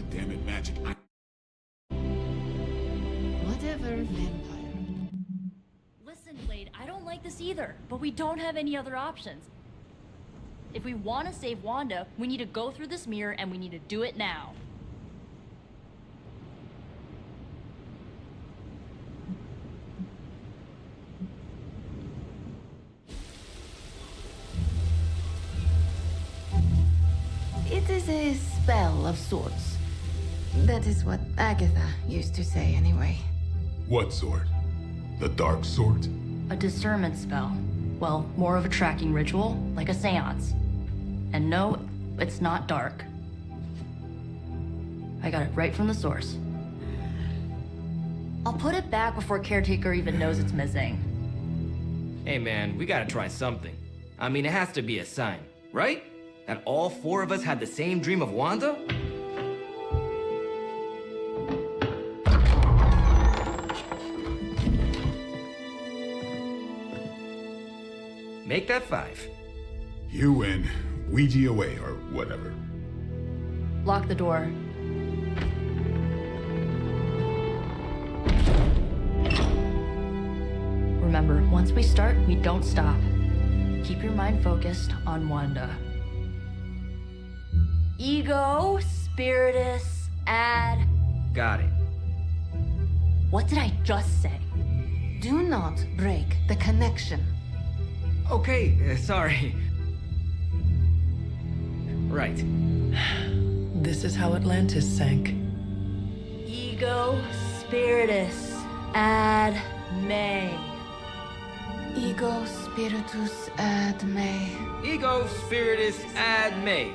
Damn it, magic. Whatever, vampire. Listen, Blade, I don't like this either, but we don't have any other options. If we want to save Wanda, we need to go through this mirror and we need to do it now. It is a spell of sorts. That is what Agatha used to say anyway. What sort? The dark sort? A discernment spell. Well, more of a tracking ritual, like a seance. And no, it's not dark. I got it right from the source. I'll put it back before Caretaker even knows it's missing. Hey man, we gotta try something. I mean, it has to be a sign, right? That all four of us had the same dream of Wanda? Make that 5. You win. Ouija away, or whatever. Lock the door. Remember, once we start, we don't stop. Keep your mind focused on Wanda. Ego, spiritus, add... Got it. What did I just say? Do not break the connection. Okay, sorry. Right. This is how Atlantis sank. Ego, spiritus, ad me. Ego spiritus ad me. Ego spiritus ad me.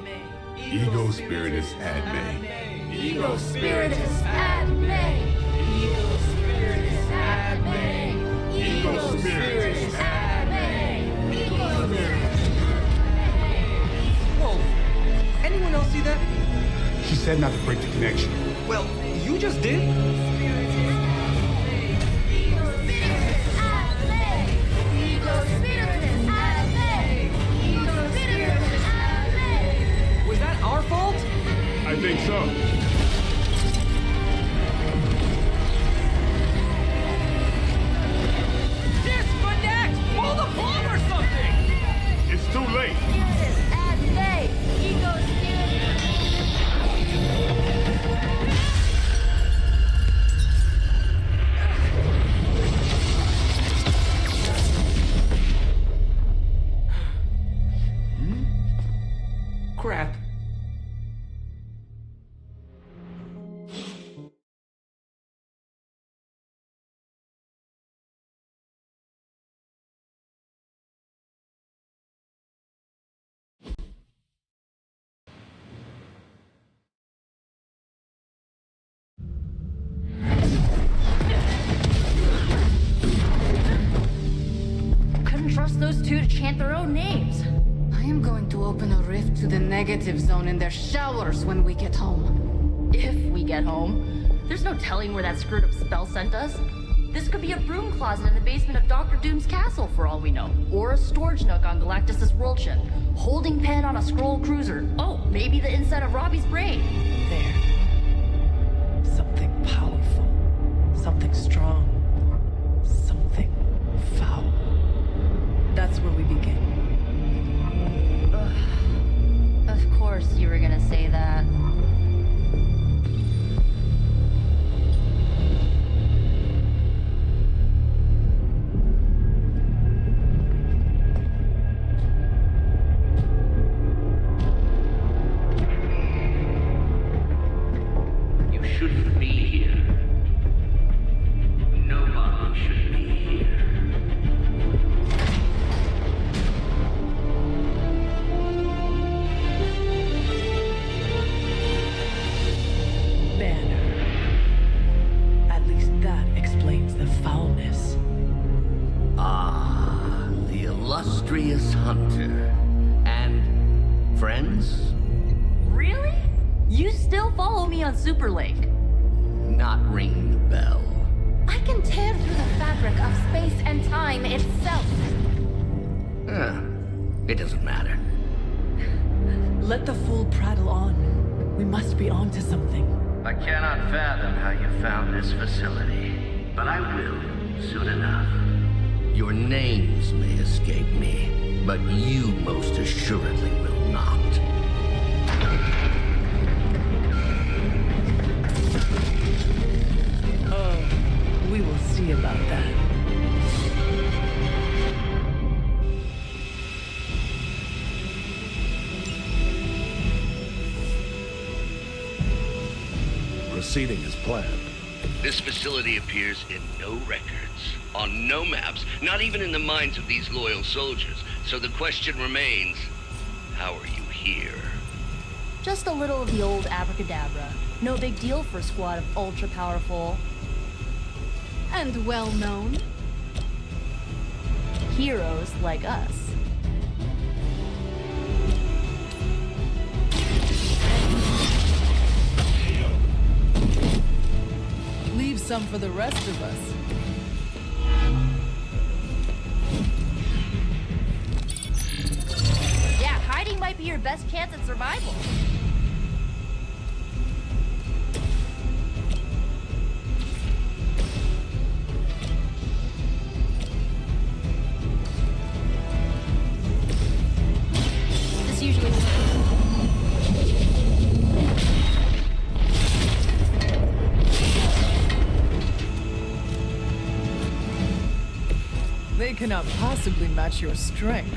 Ego spiritus ad me. Ego, spiritus, ad me. Ego, spiritus, ad me. Ego spiritus ad me. Ego, Whoa. Anyone else see that? She said not to break the connection. Well, you just did. Was that our fault? I think so. Disconnect! Pull the plug or something! It's too late. Crap. couldn't trust those two to chant their own names. I am going to open a rift to the negative zone in their showers when we get home. If we get home. There's no telling where that screwed up spell sent us. This could be a broom closet in the basement of Dr. Doom's castle for all we know. Or a storage nook on Galactus' world ship. Holding pen on a scroll cruiser. Oh, maybe the inside of Robbie's brain. There. Something powerful. Something strong. Something foul. That's where we begin. Of course you were gonna say that. Shouldn't be here. Nobody should be here. Banner. At least that explains the foulness. Ah, the illustrious hunter. And friends? Really? You still follow me on Superlink? Not ring the bell. I can tear through the fabric of space and time itself. It doesn't matter. Let the fool prattle on. We must be on to something. I cannot fathom how you found this facility, but I will soon enough. Your names may escape me, but you most assuredly will not. Oh, we will see about that. Proceeding as planned. This facility appears in no records, on no maps, not even in the minds of these loyal soldiers. So the question remains, how are you here? Just a little of the old abracadabra. No big deal for a squad of ultra-powerful... And well-known. heroes like us. Leave some for the rest of us. Yeah, hiding might be your best chance at survival. This usually... They cannot possibly match your strength.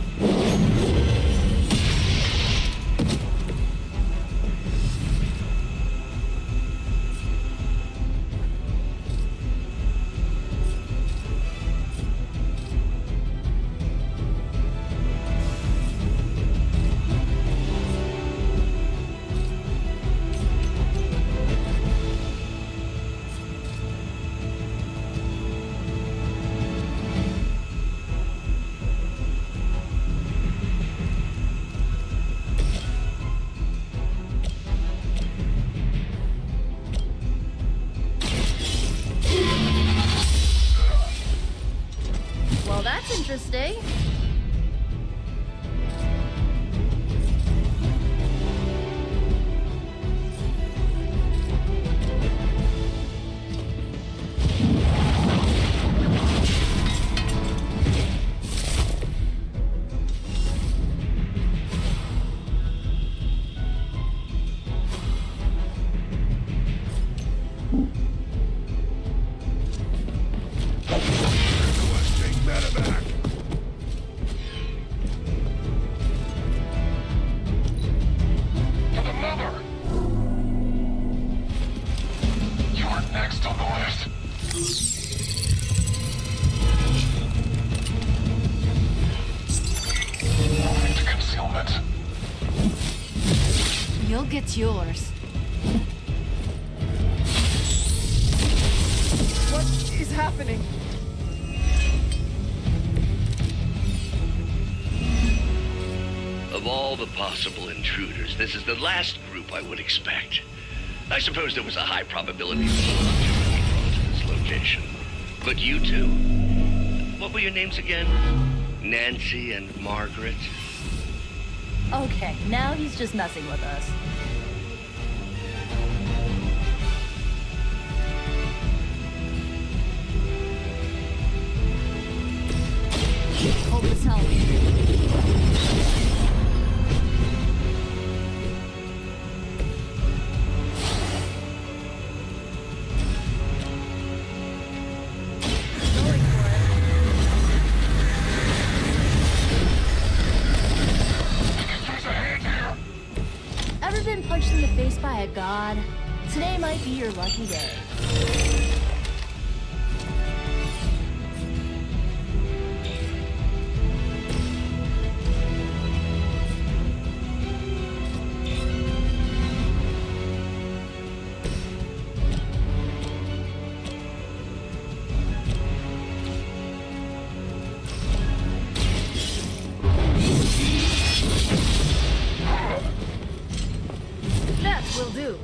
Well, that's interesting. Requesting medevac. For the mother! You're next on the list. Moving to concealment. You'll get yours. What is happening? Of all the possible intruders, this is the last group I would expect. I suppose there was a high probability that someone would be drawn to this location. But you two, what were your names again? Nancy and Margaret? Okay, now he's just messing with us. Hope this helps. Going for it. There's a hand here. Ever been punched in the face by a god? Today might be your lucky day. That will do.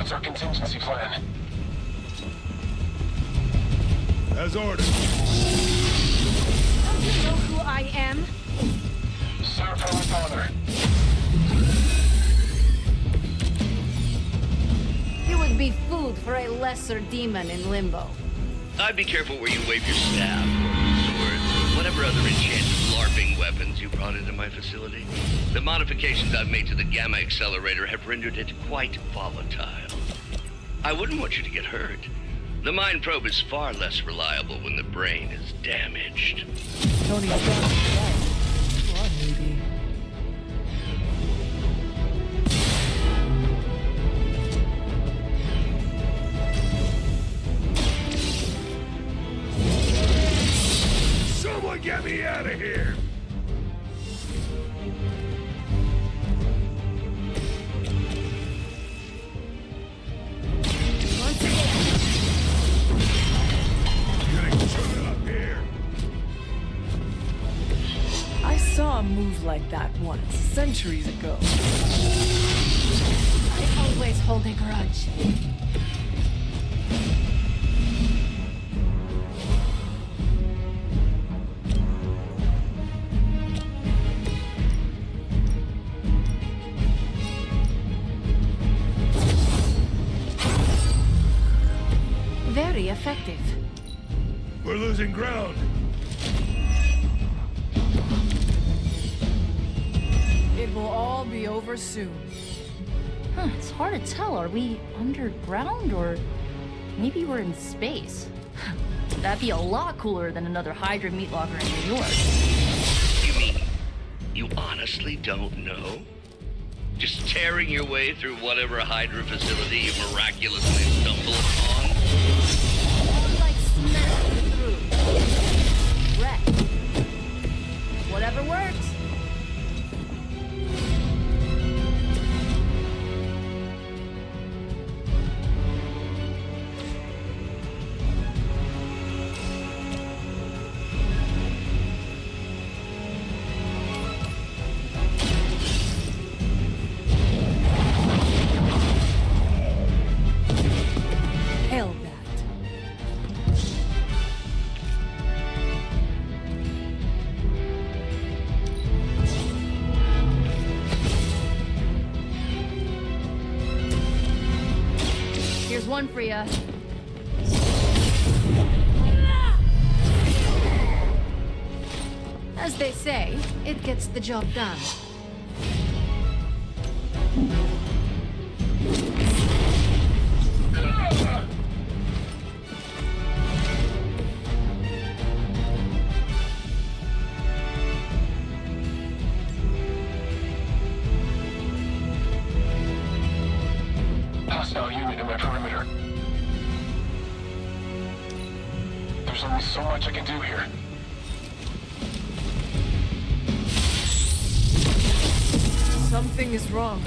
What's our contingency plan? As ordered. Don't you know who I am? Serve her with honor. You would be food for a lesser demon in limbo. I'd be careful where you wave your staff, or swords, or whatever other enchanted LARPing weapons you brought into my facility. The modifications I've made to the gamma accelerator have rendered it quite volatile. I wouldn't want you to get hurt. The mind probe is far less reliable when the brain is damaged. Tony's got it right. Come on, lady. Someone get me out of here! Once again, Gonna shoot up here! I saw a move like that once, centuries ago. I always hold a grudge. Very effective. We're losing ground. It will all be over soon. Huh, it's hard to tell. Are we underground or maybe we're in space? That'd be a lot cooler than another Hydra meat locker in New York. You mean you honestly don't know? Just tearing your way through whatever Hydra facility you miraculously stumble upon? More like smashing through. Wreck. Whatever works. Hell that. Here's one for ya. As they say, it gets the job done. Hostile unit in my perimeter. There's only so much I can do here. Something is wrong.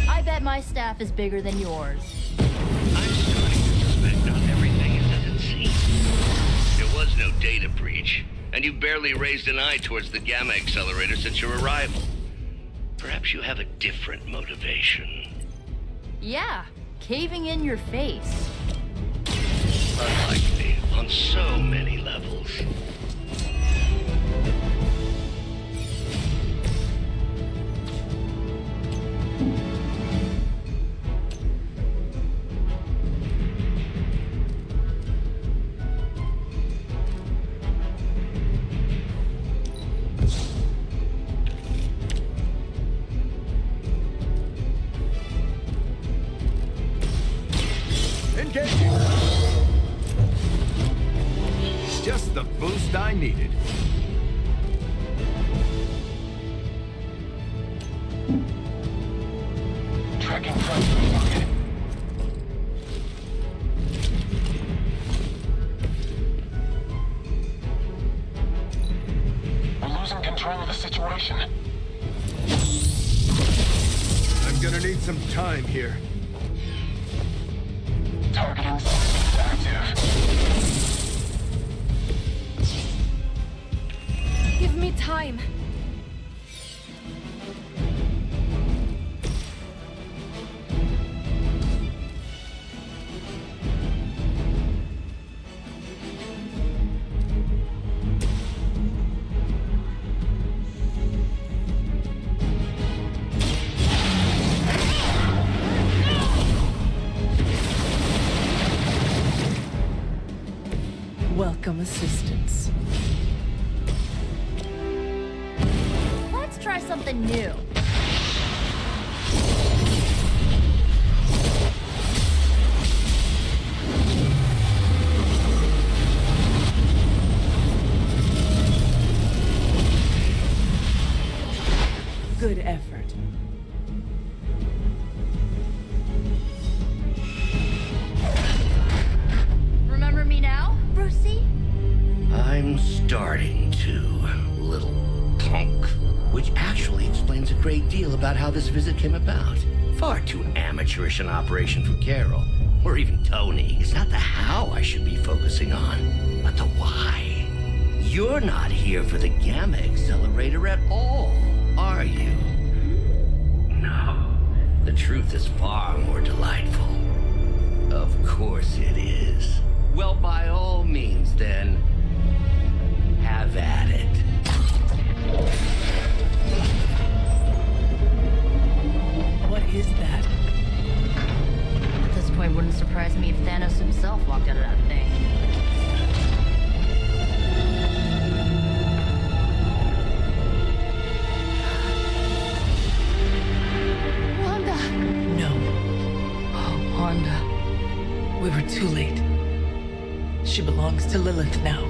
I bet my staff is bigger than yours. I'm starting to suspect not everything is as it seems. There was no data breach, and you barely raised an eye towards the gamma accelerator since your arrival. Perhaps you have a different motivation. Yeah, caving in your face. Unlikely on so many levels. Engaging! Just the boost I needed. Tracking front of the pocket. We're losing control of the situation. I'm gonna need some time here. Targeting is active. Give me time. some assistance. Let's try something new. Good effort. Remember me now, Brucey? I'm starting to, little punk. Which actually explains a great deal about how this visit came about. Far too amateurish an operation from Carol, or even Tony. It's not the how I should be focusing on, but the why. You're not here for the Gamma Accelerator at all, are you? No. The truth is far more delightful. Of course it is. Well, by all means, then, have at it. What is that? At this point, wouldn't surprise me if Thanos himself walked out of that thing. Wanda! No, Oh, Wanda. we were too late. She belongs to Lilith now.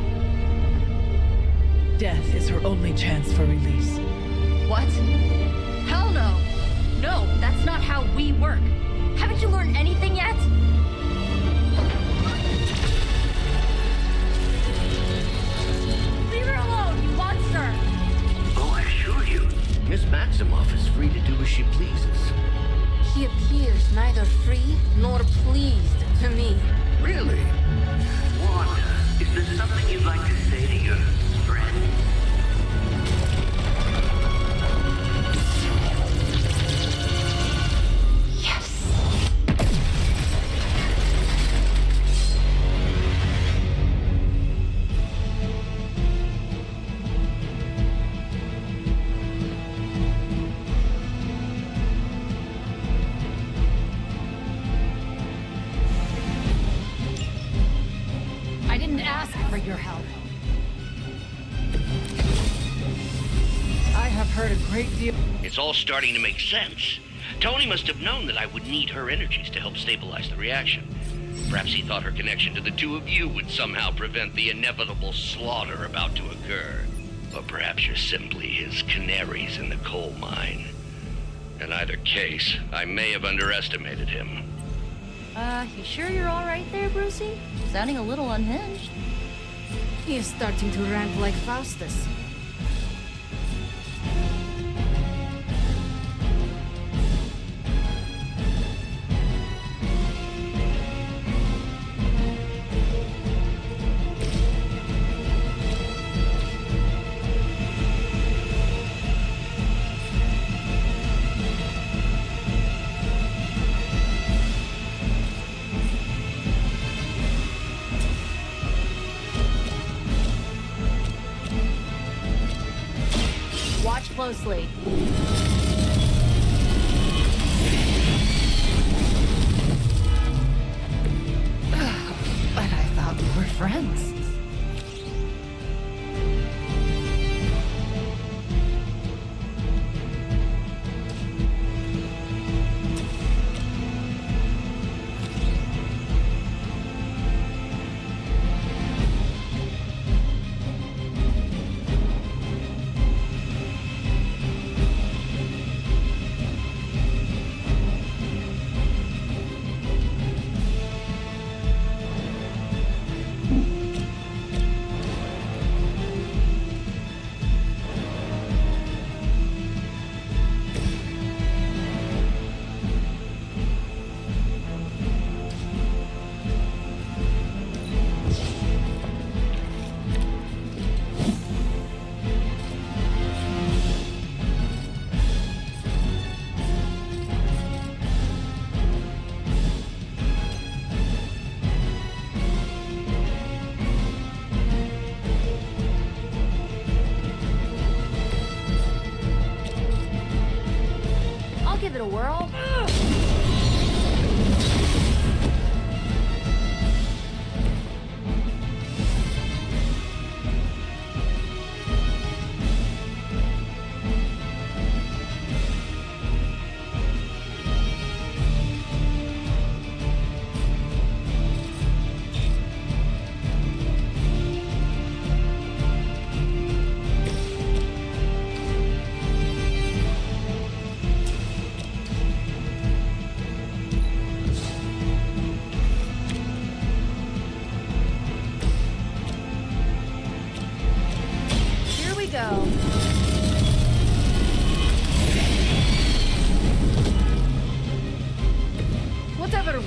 Death is her only chance for release. What? Hell no! No, that's not how we work. Haven't you learned anything yet? Leave her alone, you monster! Oh, I assure you, Miss Maximoff is free to do as she pleases. He appears neither free nor pleased to me. Really? Wanda, is there something you'd like to say to your friend? I didn't ask for your help. I have heard a great deal. It's all starting to make sense. Tony must have known that I would need her energies to help stabilize the reaction. Perhaps he thought her connection to the two of you would somehow prevent the inevitable slaughter about to occur. Or perhaps you're simply his canaries in the coal mine. In either case, I may have underestimated him. You sure you're all right there, Brucey? Sounding a little unhinged. He is starting to rant like Faustus. Watch closely. But I thought we were friends. Give it a whirl.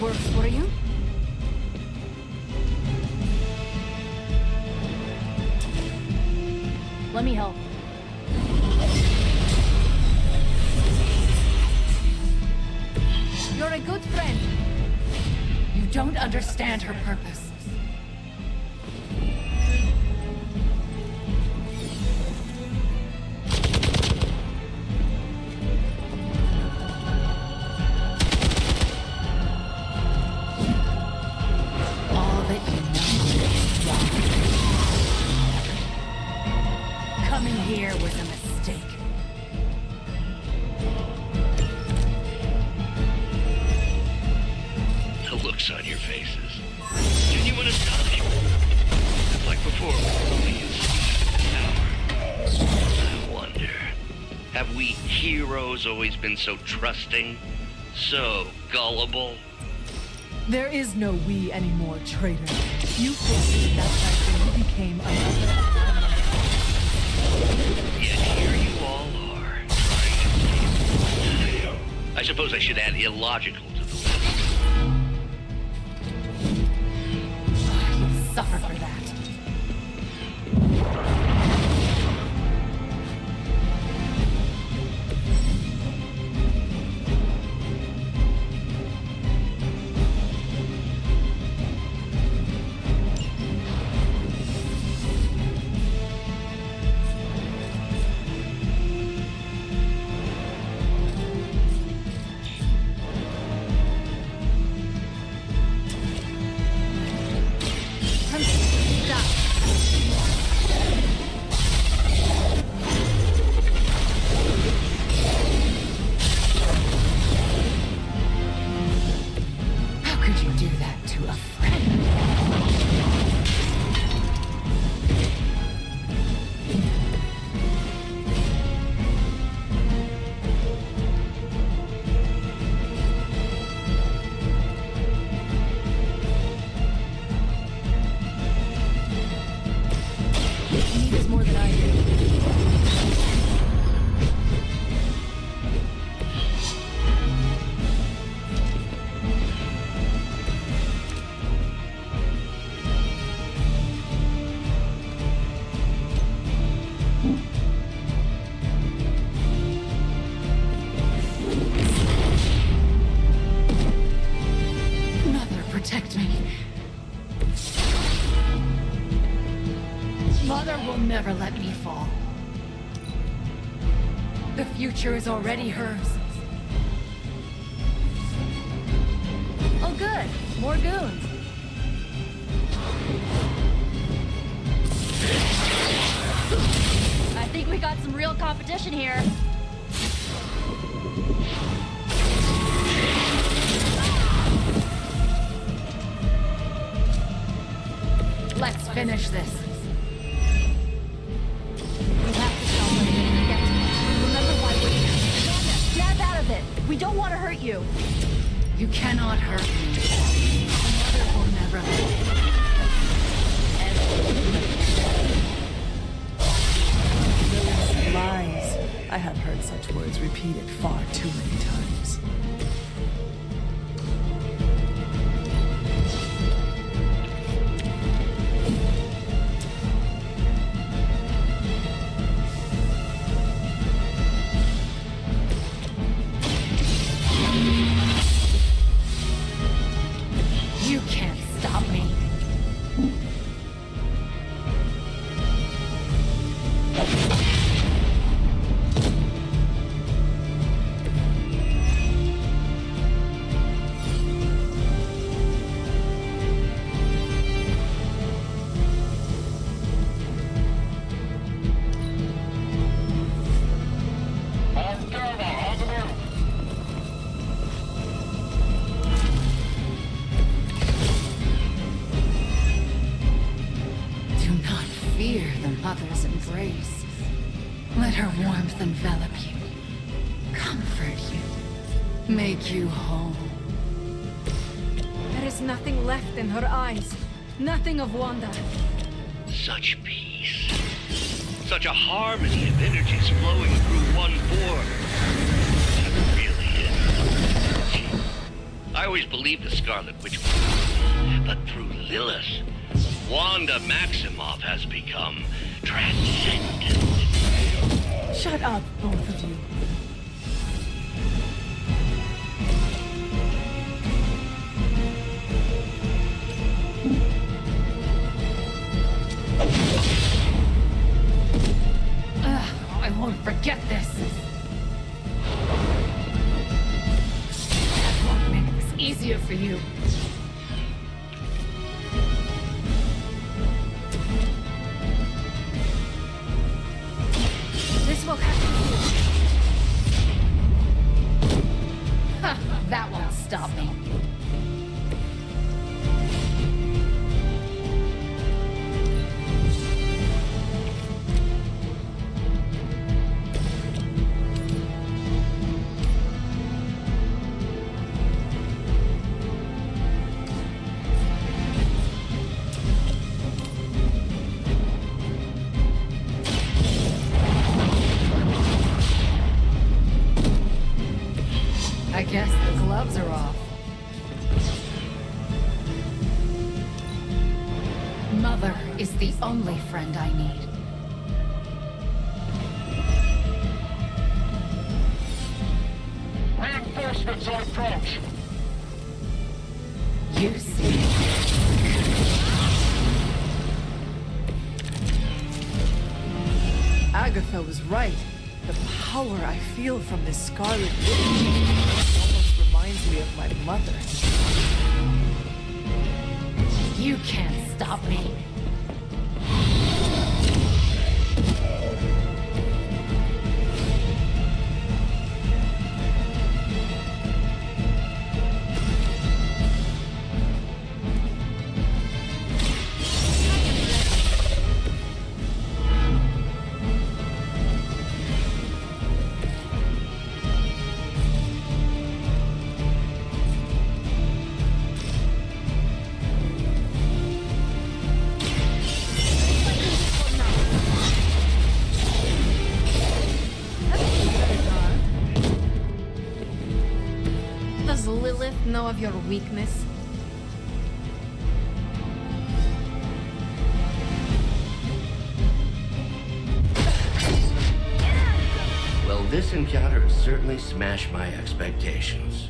works for you? Let me help. You're a good friend. You don't understand her purpose. All that you know is wrong. Coming here was a mistake. The looks on your faces. Genuine astonishment. Like before, we were only in I wonder, have we heroes always been so trusting? So gullible? There is no we anymore, traitor. You fulfilled that life when you became another of my Yet here you all are, trying to save. I suppose I should add illogical to the list. You'll suffer for that. How could you do that to a friend? You need this more than I do. Mother, protect me. Mother will never let me fall. The future is already hers. Oh, good. More goons. I think we got some real competition here. Let's finish this. We have to stop them. Get to it. Remember why we're here. Amanda, snap out of it. We don't want to hurt you. You cannot hurt me. Mother will never let me. Villain's lies. I have heard such words repeated far too many times. You can't stop me. Do not fear the mother's embrace. Let her warmth envelop you, comfort you, make you whole. There is nothing left in her eyes. Nothing of Wanda. Such peace. Such a harmony of energies flowing through one form. That really is. I always believed the Scarlet Witch was evil, but through Lilith, Wanda Maximoff has become transcendent. Shut up, both of you. I won't forget this. That won't make this easier for you. This will have to do. Ha, that won't stop me. I guess the gloves are off. Mother is the only friend I need. Reinforcements on approach. You see. Agatha was right. The power I feel from this Scarlet Witch almost reminds me of my mother. You can't stop me. Does Lilith know of your weakness? Well, this encounter has certainly smashed my expectations.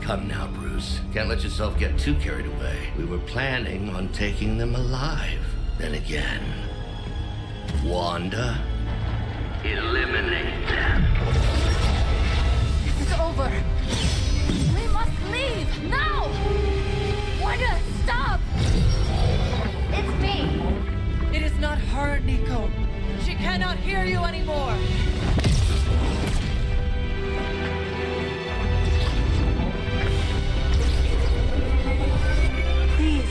Come now, Bruce. Can't let yourself get too carried away. We were planning on taking them alive. Then again, Wanda? Eliminate them. It's over. We must leave now. Wanda, stop. It's me. It is not her, Nico. She cannot hear you anymore. Please.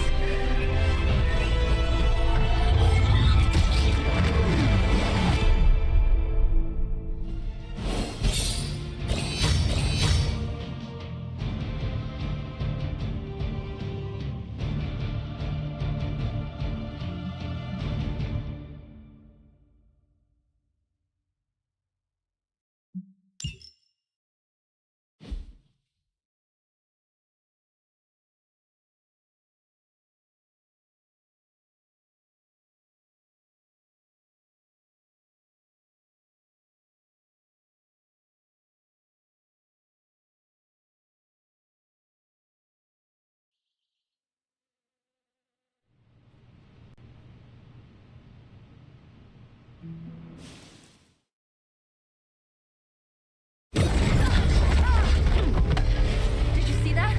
Did you see that?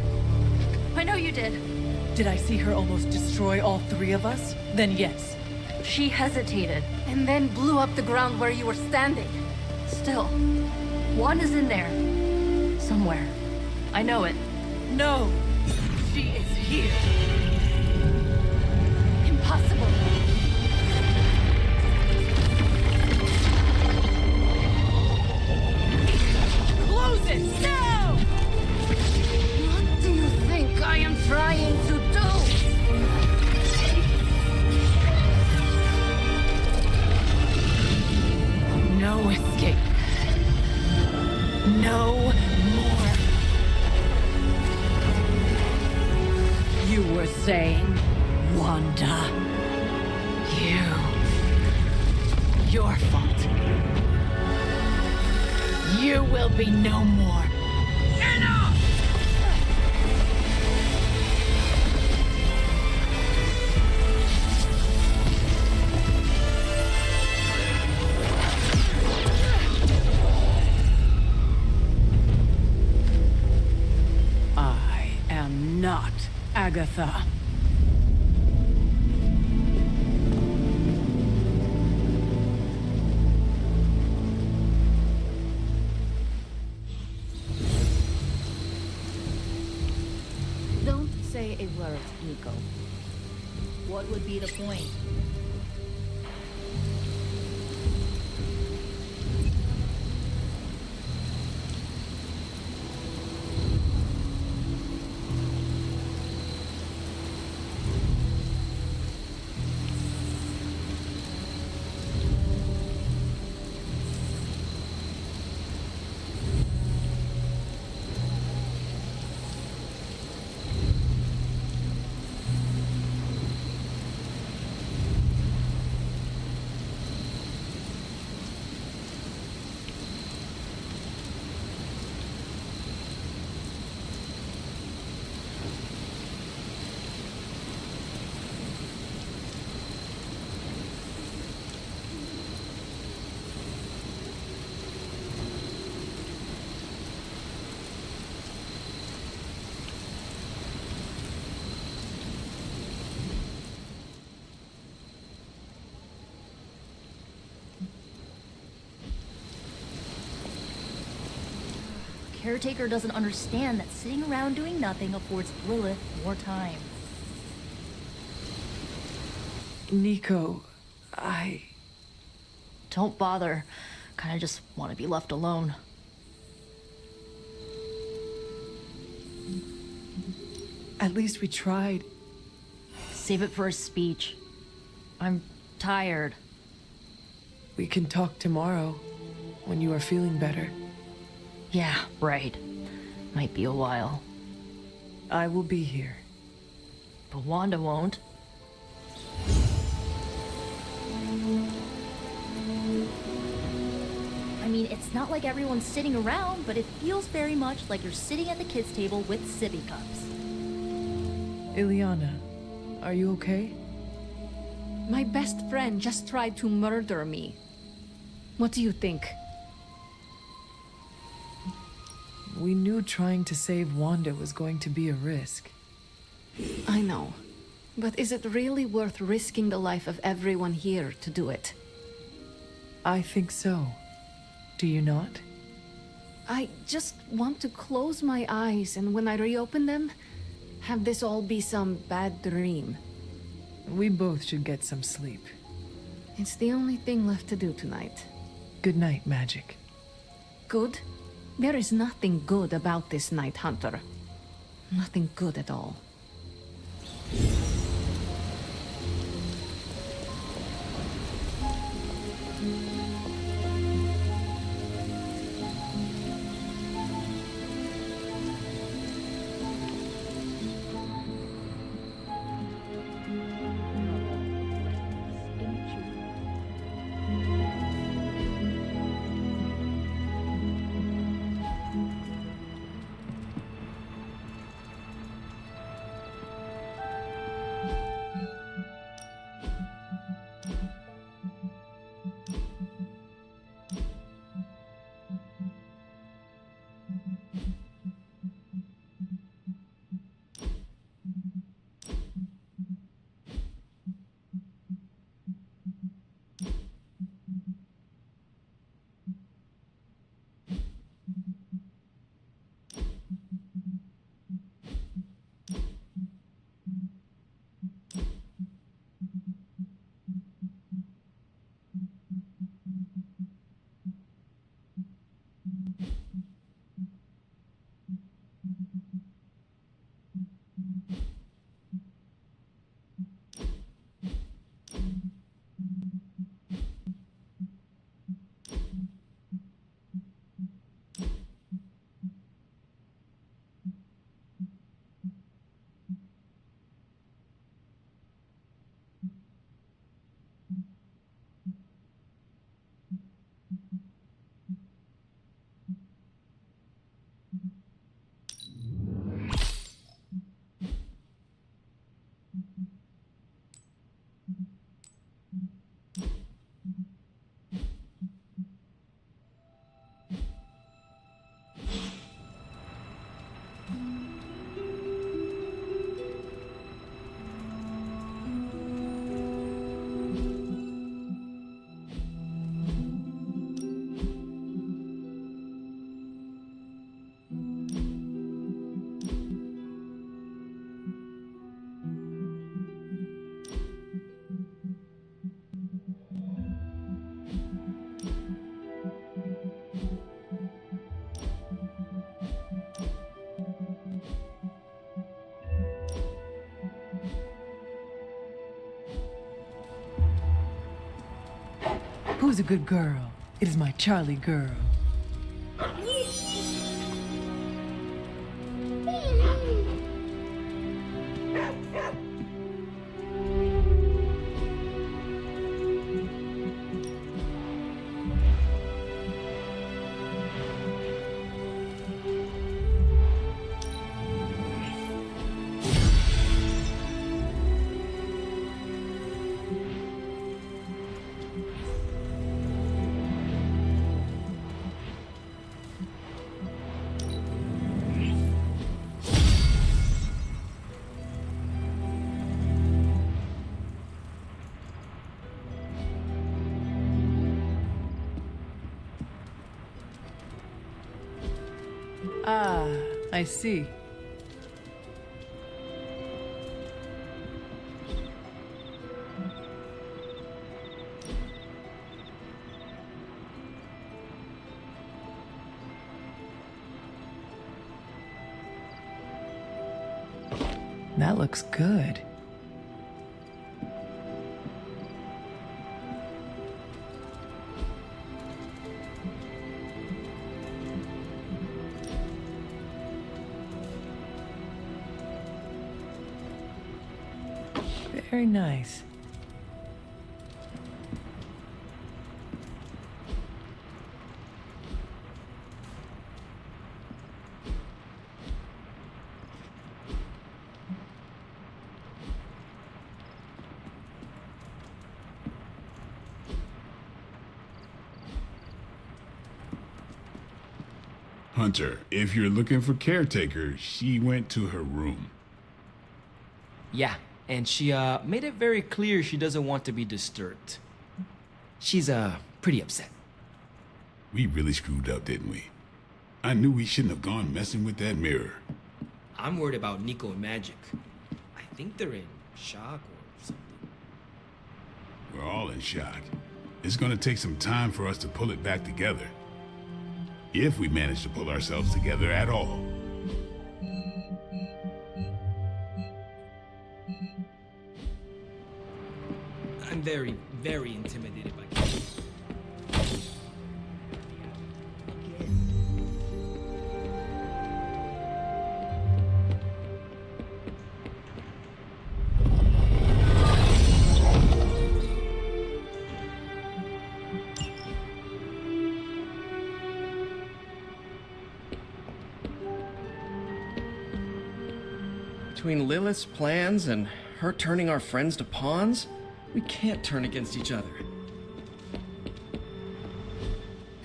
I know you did. Did I see her almost destroy all three of us? Then yes. She hesitated. And then blew up the ground where you were standing. Still, Wanda's in there. Somewhere. I know it. No. She is here. Impossible. Close it now! What do you think I am trying to do? No escape. No no more. You were saying, Wanda. Your fault. You will be no more. Enough! I am not Agatha. Don't say a word, Nico. What would be the point? Caretaker doesn't understand that sitting around doing nothing affords Lilith more time. Nico, Don't bother. Kinda just want to be left alone. At least we tried. Save it for a speech. I'm tired. We can talk tomorrow, when you are feeling better. Yeah, right. Might be a while. I will be here. But Wanda won't. I mean, it's not like everyone's sitting around, but it feels very much like you're sitting at the kids' table with sippy cups. Ileana, are you okay? My best friend just tried to murder me. What do you think? We knew trying to save Wanda was going to be a risk. I know. But is it really worth risking the life of everyone here to do it? I think so. Do you not? I just want to close my eyes and when I reopen them, have this all be some bad dream. We both should get some sleep. It's the only thing left to do tonight. Good night, Magic. Good? There is nothing good about this night, Hunter. Nothing good at all. is a good girl. It is my Charlie girl. Ah, I see. That looks good. Very nice. Hunter, if you're looking for caretaker, she went to her room. Yeah, and she made it very clear she doesn't want to be disturbed. She's pretty upset. We really screwed up, didn't we? I knew we shouldn't have gone messing with that mirror. I'm worried about Nico and Magic. I think they're in shock or something. We're all in shock. It's gonna take some time for us to pull it back together. If we manage to pull ourselves together at all. I'm very, very intimidated by Kate. Between Lilith's plans and her turning our friends to pawns, we can't turn against each other.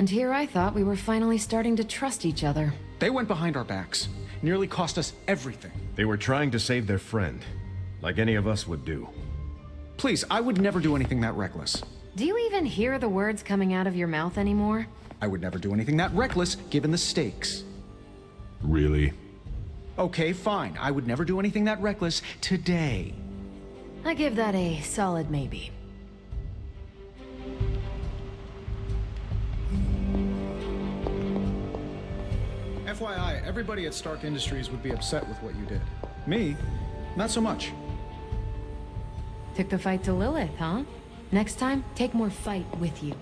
And here I thought we were finally starting to trust each other. They went behind our backs. Nearly cost us everything. They were trying to save their friend, like any of us would do. Please, I would never do anything that reckless. Do you even hear the words coming out of your mouth anymore? I would never do anything that reckless, given the stakes. Really? Okay, fine. I would never do anything that reckless today. I give that a solid maybe. FYI, everybody at Stark Industries would be upset with what you did. Me? Not so much. Took the fight to Lilith, huh? Next time, take more fight with you.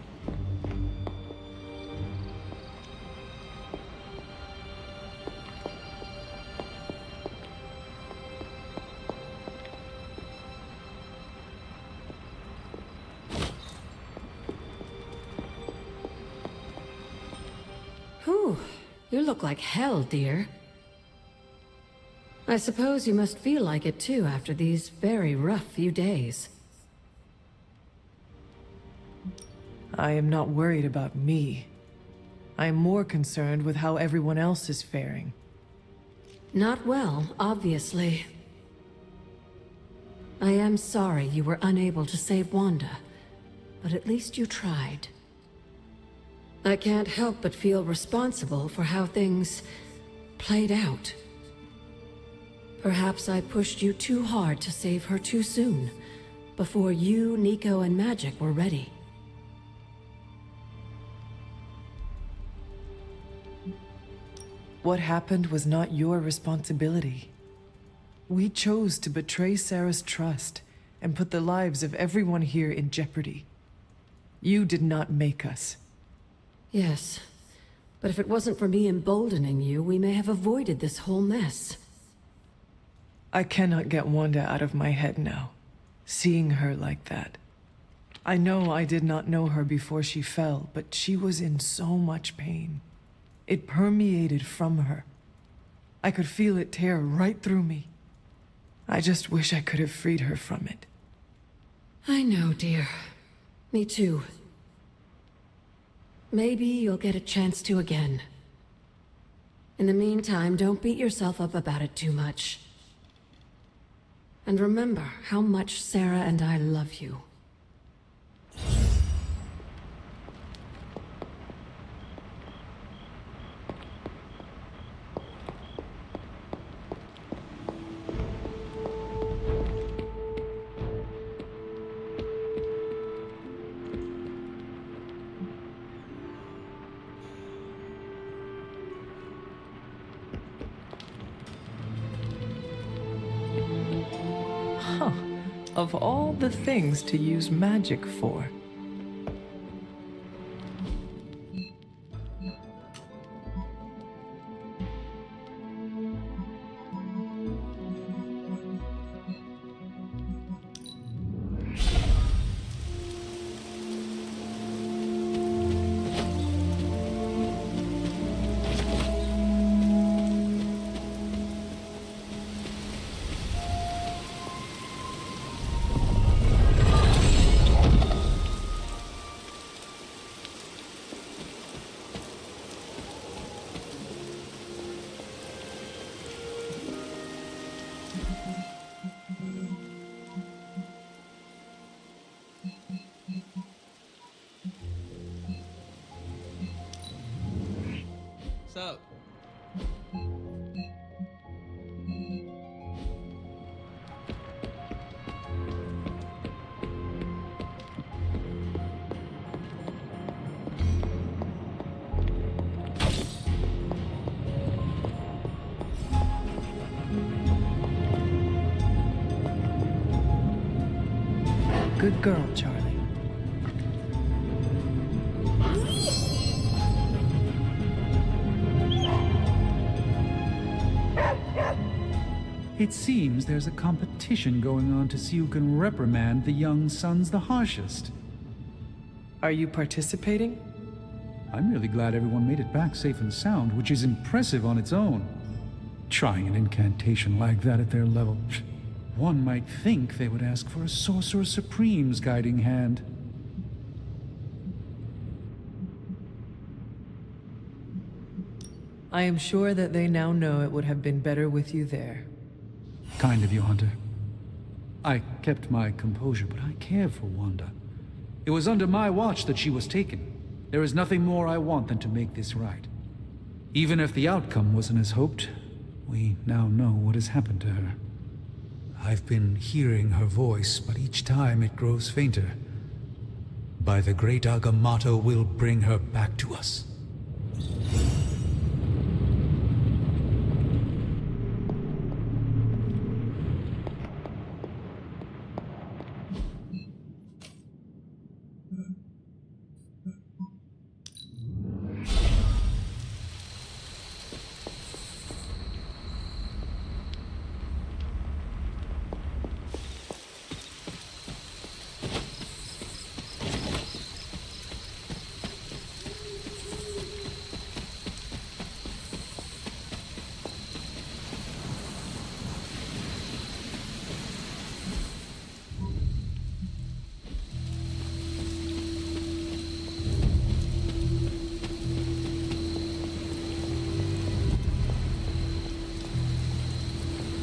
Whew, you look like hell, dear. I suppose you must feel like it too after these very rough few days. I am not worried about me. I am more concerned with how everyone else is faring. Not well, obviously. I am sorry you were unable to save Wanda, but at least you tried. I can't help but feel responsible for how things played out. Perhaps I pushed you too hard to save her too soon, before you, Nico, and Magic were ready. What happened was not your responsibility. We chose to betray Sarah's trust and put the lives of everyone here in jeopardy. You did not make us. Yes, but if it wasn't for me emboldening you, we may have avoided this whole mess. I cannot get Wanda out of my head now. Seeing her like that. I know I did not know her before she fell, but she was in so much pain. It permeated from her. I could feel it tear right through me. I just wish I could have freed her from it. I know, dear. Me too. Maybe you'll get a chance to again. In the meantime, don't beat yourself up about it too much. And remember how much Sarah and I love you. Of all the things to use magic for. So, Good girl, Charlie. It seems there's a competition going on to see who can reprimand the young sons the harshest. Are you participating? I'm really glad everyone made it back safe and sound, which is impressive on its own. Trying an incantation like that at their level. One might think they would ask for a Sorcerer Supreme's guiding hand. I am sure that they now know it would have been better with you there. Kind of you, Hunter. I kept my composure, but I cared for Wanda. It was under my watch that she was taken. There is nothing more I want than to make this right. Even if the outcome wasn't as hoped, we now know what has happened to her. I've been hearing her voice, but each time it grows fainter. By the great Agamotto, we'll bring her back to us.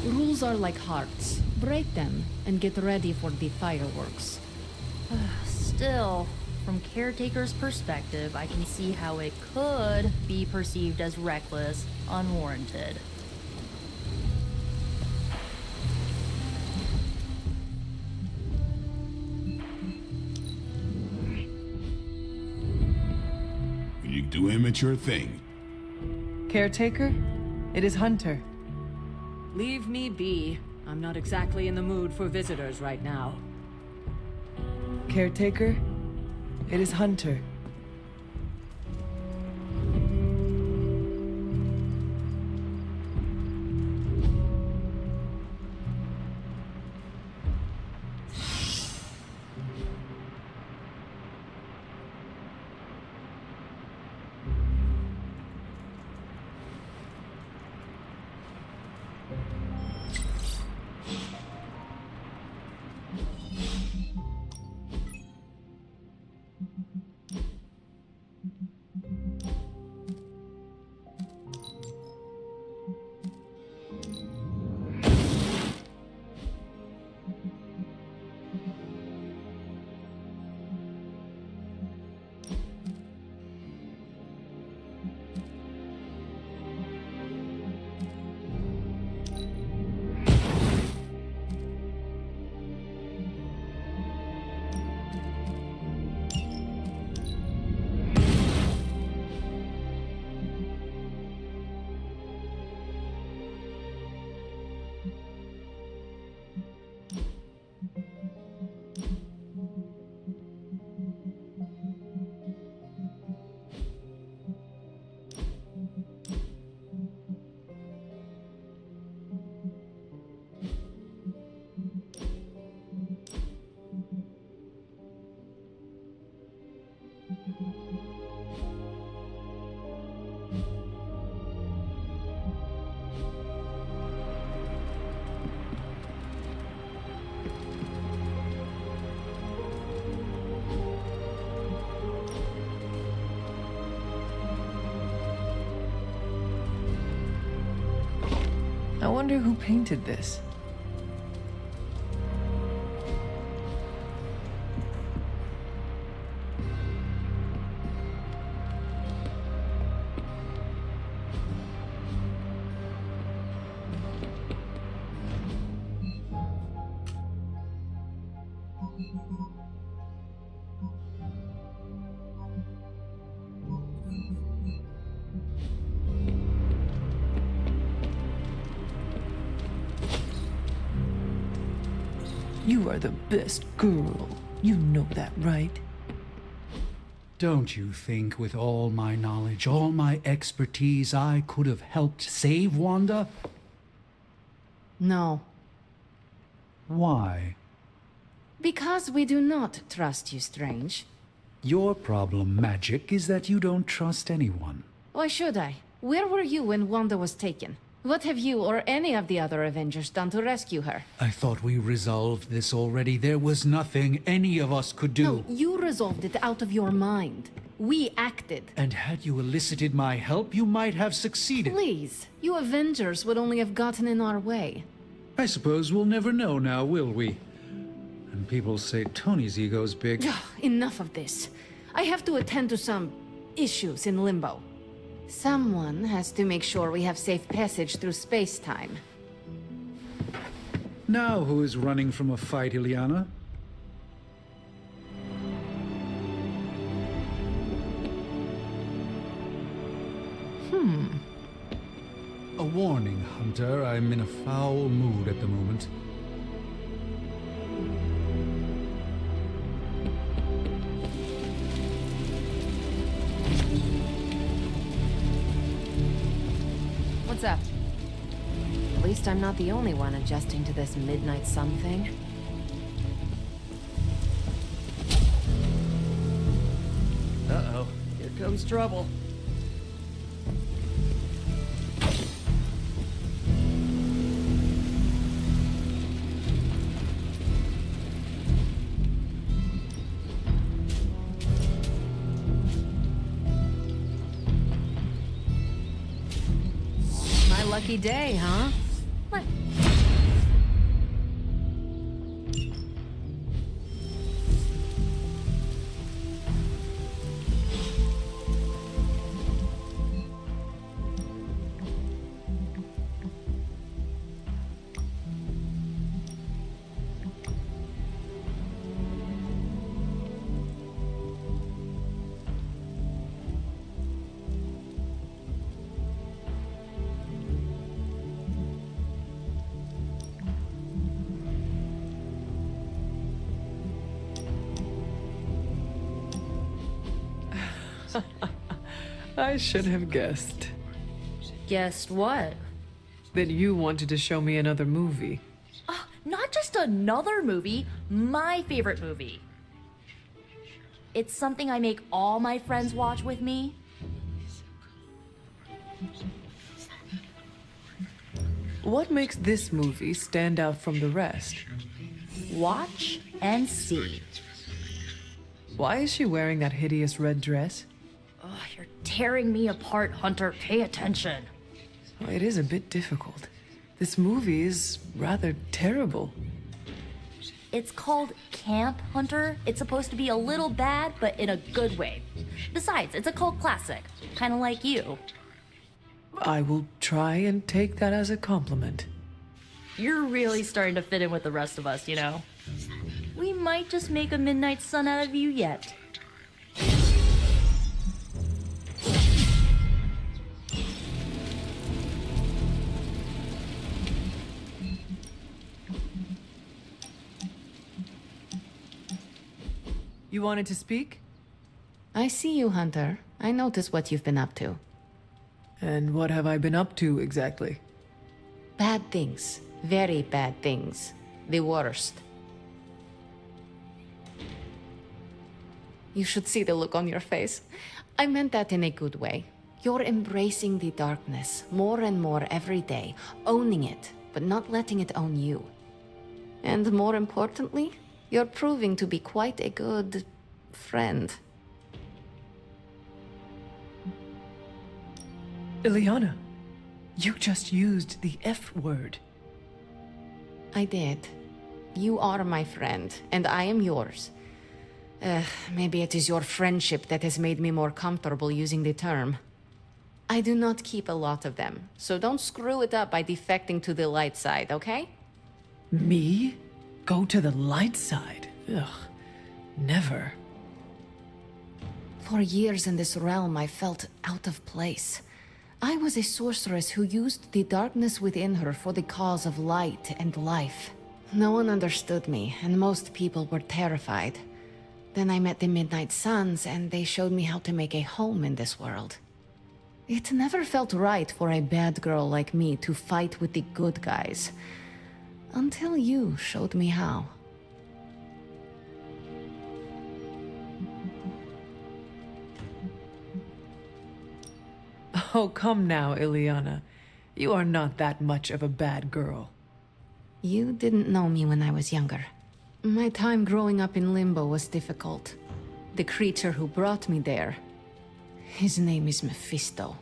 Rules are like hearts. Break them and get ready for the fireworks. Still, from Caretaker's perspective, I can see how it could be perceived as reckless, unwarranted. When you do immature thing. Caretaker? It is Hunter. Leave me be. I'm not exactly in the mood for visitors right now. Caretaker? It is Hunter. I wonder who painted this. You are the best girl. You know that, right? Don't you think with all my knowledge, all my expertise, I could have helped save Wanda? No. Why? Because we do not trust you, Strange. Your problem, Magic, is that you don't trust anyone. Why should I? Where were you when Wanda was taken? What have you or any of the other Avengers done to rescue her? I thought we resolved this already. There was nothing any of us could do. No, you resolved it out of your mind. We acted. And had you elicited my help, you might have succeeded. Please, you Avengers would only have gotten in our way. I suppose we'll never know now, will we? And people say Tony's ego's big. Enough of this. I have to attend to some issues in Limbo. Someone has to make sure we have safe passage through space-time. Now who is running from a fight, Ileana? A warning, Hunter. I'm in a foul mood at the moment. What's up? At least I'm not the only one adjusting to this midnight sun thing. Uh-oh. Here comes trouble. Lucky day, huh? What? I should have guessed. Guessed what? That you wanted to show me another movie. Not just another movie, my favorite movie. It's something I make all my friends watch with me. What makes this movie stand out from the rest? Watch and see. Why is she wearing that hideous red dress? Oh, you're tearing me apart, Hunter. Pay attention. Well, it is a bit difficult. This movie is rather terrible. It's called Camp, Hunter. It's supposed to be a little bad, but in a good way. Besides, it's a cult classic. Kind of like you. I will try and take that as a compliment. You're really starting to fit in with the rest of us, you know? We might just make a midnight sun out of you yet. You wanted to speak? I see you, Hunter. I notice what you've been up to. And what have I been up to exactly? Bad things. Very bad things. The worst. You should see the look on your face. I meant that in a good way. You're embracing the darkness more and more every day, owning it, but not letting it own you. And more importantly, you're proving to be quite a good friend. Ileana, you just used the F word. I did. You are my friend, and I am yours. Maybe it is your friendship that has made me more comfortable using the term. I do not keep a lot of them, so don't screw it up by defecting to the light side, okay? Me? Go to the light side? Ugh, never. For years in this realm, I felt out of place. I was a sorceress who used the darkness within her for the cause of light and life. No one understood me, and most people were terrified. Then I met the Midnight Suns, and they showed me how to make a home in this world. It never felt right for a bad girl like me to fight with the good guys. Until you showed me how. Oh, come now, Ileana. You are not that much of a bad girl. You didn't know me when I was younger. My time growing up in Limbo was difficult. The creature who brought me there, his name is Mephisto.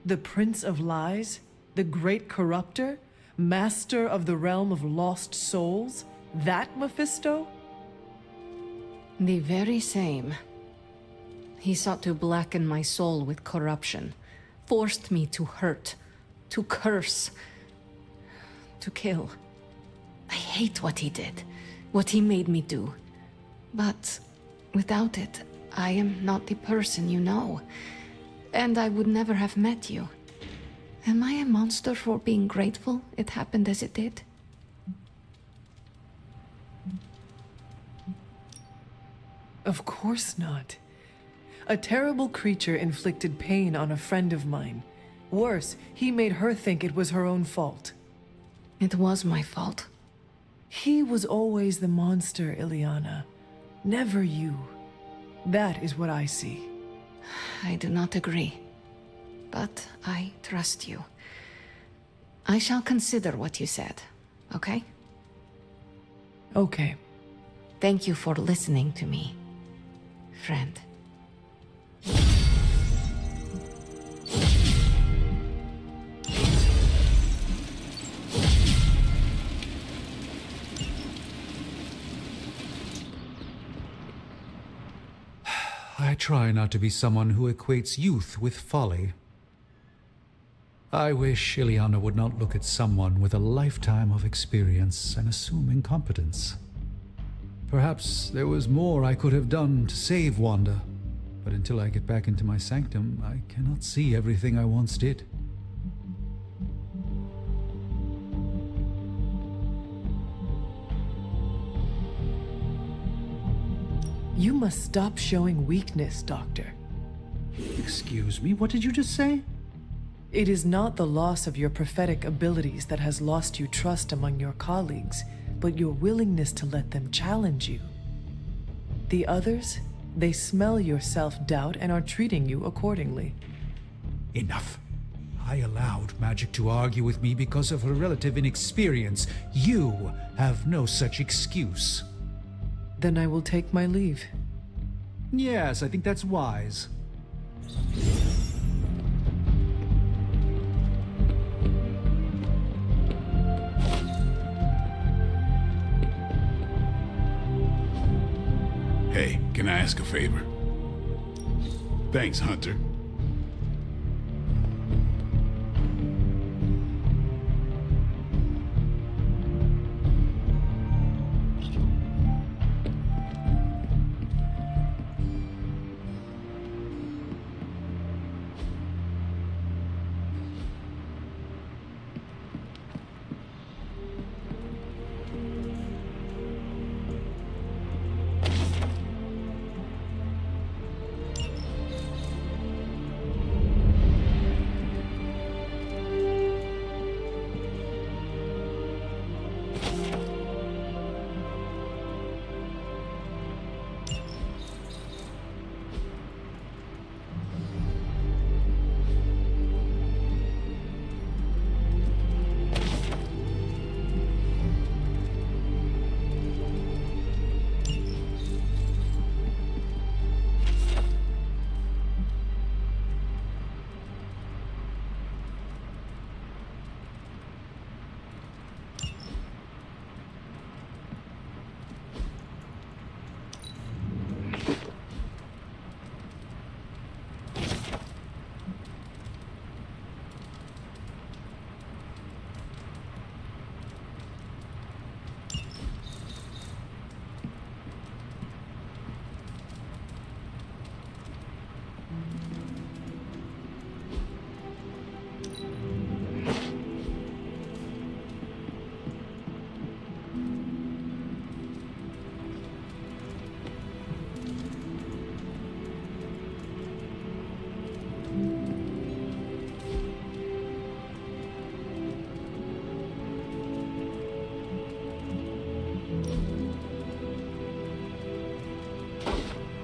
The Prince of Lies? The Great Corruptor? Master of the Realm of Lost Souls? That Mephisto? The very same. He sought to blacken my soul with corruption, forced me to hurt, to curse, to kill. I hate what he did, what he made me do. But without it, I am not the person you know, and I would never have met you. Am I a monster for being grateful it happened as it did? Of course not. A terrible creature inflicted pain on a friend of mine. Worse, he made her think it was her own fault. It was my fault. He was always the monster, Ileana. Never you. That is what I see. I do not agree. But I trust you. I shall consider what you said, okay? Okay. Thank you for listening to me, friend. I try not to be someone who equates youth with folly. I wish Ileana would not look at someone with a lifetime of experience and assume incompetence. Perhaps there was more I could have done to save Wanda, but until I get back into my sanctum, I cannot see everything I once did. You must stop showing weakness, Doctor. Excuse me, what did you just say? It is not the loss of your prophetic abilities that has lost you trust among your colleagues, but your willingness to let them challenge you. The others, they smell your self-doubt and are treating you accordingly. Enough. I allowed magic to argue with me because of her relative inexperience. You have no such excuse. Then I will take my leave. Yes, I think that's wise. Hey, can I ask a favor? Thanks, Hunter.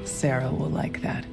Sarah will like that.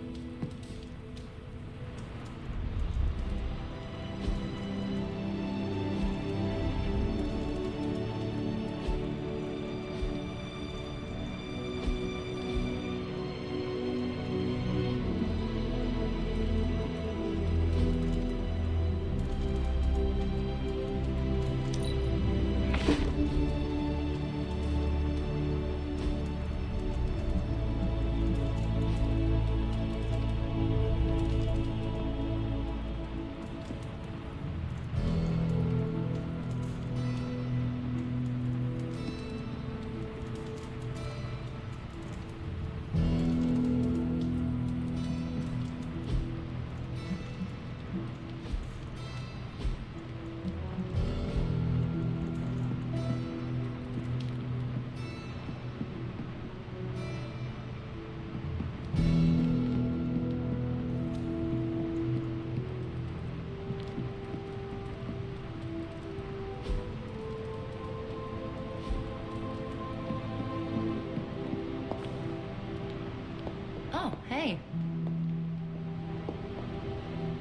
Hey.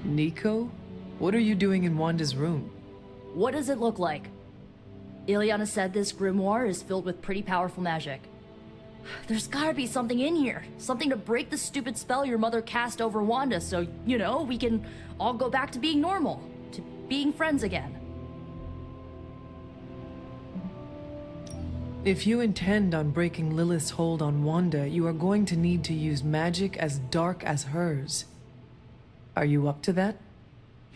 Nico? What are you doing in Wanda's room? What does it look like? Ileana said this grimoire is filled with pretty powerful magic. There's gotta be something in here. Something to break the stupid spell your mother cast over Wanda so, you know, we can all go back to being normal. To being friends again. If you intend on breaking Lilith's hold on Wanda, you are going to need to use magic as dark as hers. Are you up to that?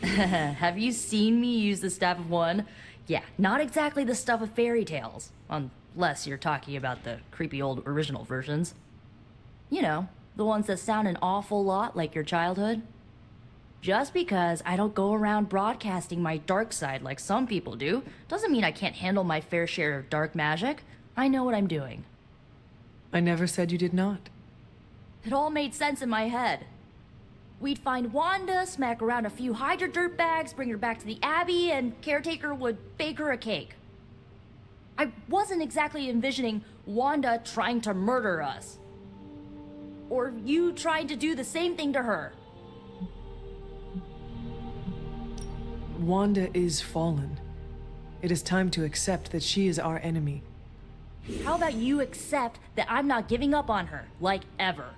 Have you seen me use the Staff of One? Yeah, not exactly the stuff of fairy tales. Unless you're talking about the creepy old original versions. You know, the ones that sound an awful lot like your childhood. Just because I don't go around broadcasting my dark side like some people do, doesn't mean I can't handle my fair share of dark magic. I know what I'm doing. I never said you did not. It all made sense in my head. We'd find Wanda, smack around a few Hydra dirtbags, bring her back to the Abbey, and Caretaker would bake her a cake. I wasn't exactly envisioning Wanda trying to murder us. Or you trying to do the same thing to her. Wanda is fallen. It is time to accept that she is our enemy. How about you accept that I'm not giving up on her, like ever?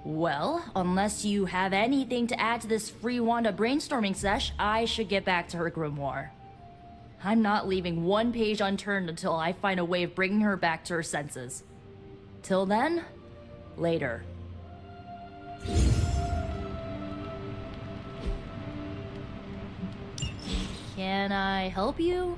Well, unless you have anything to add to this free Wanda brainstorming sesh, I should get back to her grimoire. I'm not leaving one page unturned until I find a way of bringing her back to her senses. Till then, later. Can I help you?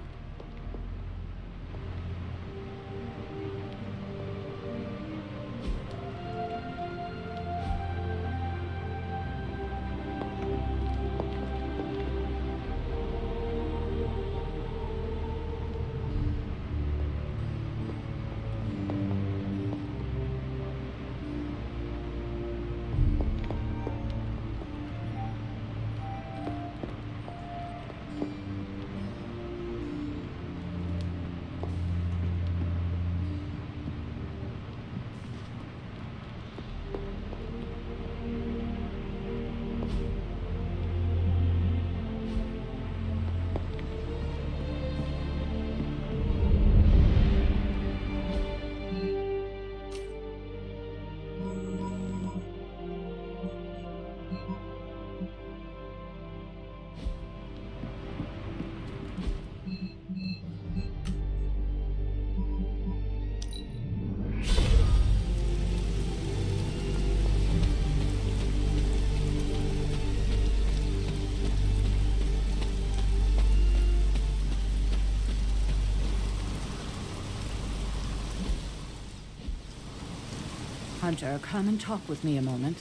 Hunter, come and talk with me a moment.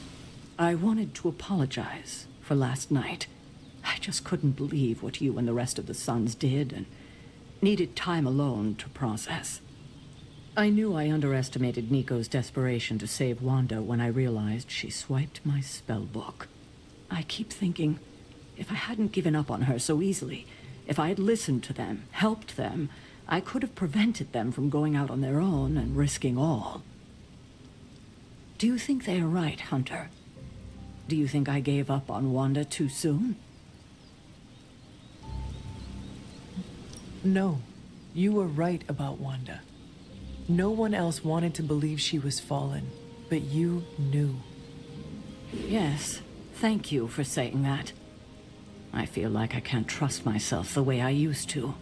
I wanted to apologize for last night. I just couldn't believe what you and the rest of the Sons did and needed time alone to process. I knew I underestimated Nico's desperation to save Wanda when I realized she swiped my spell book. I keep thinking, if I hadn't given up on her so easily, if I had listened to them, helped them, I could have prevented them from going out on their own and risking all. Do you think they are right, Hunter? Do you think I gave up on Wanda too soon? No, you were right about Wanda. No one else wanted to believe she was fallen, but you knew. Yes, thank you for saying that. I feel like I can't trust myself the way I used to.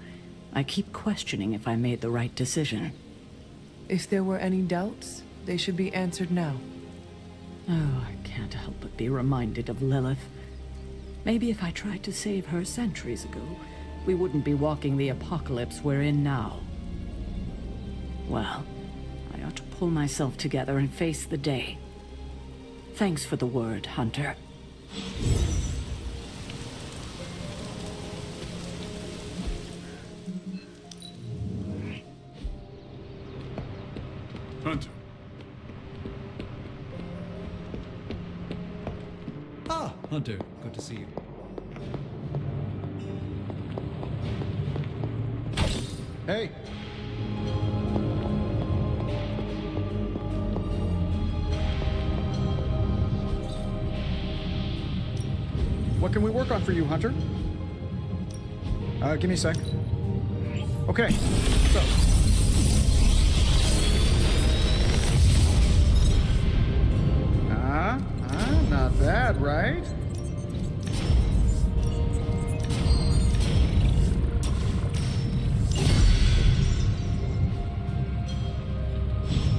I keep questioning if I made the right decision. If there were any doubts, they should be answered now. Oh, I can't help but be reminded of Lilith. Maybe if I tried to save her centuries ago, we wouldn't be walking the apocalypse we're in now. Well, I ought to pull myself together and face the day. Thanks for the word, Hunter. Hunter. Ah, Hunter, good to see you. Hey. What can we work on for you, Hunter? Give me a sec. Okay, so. Not bad, right?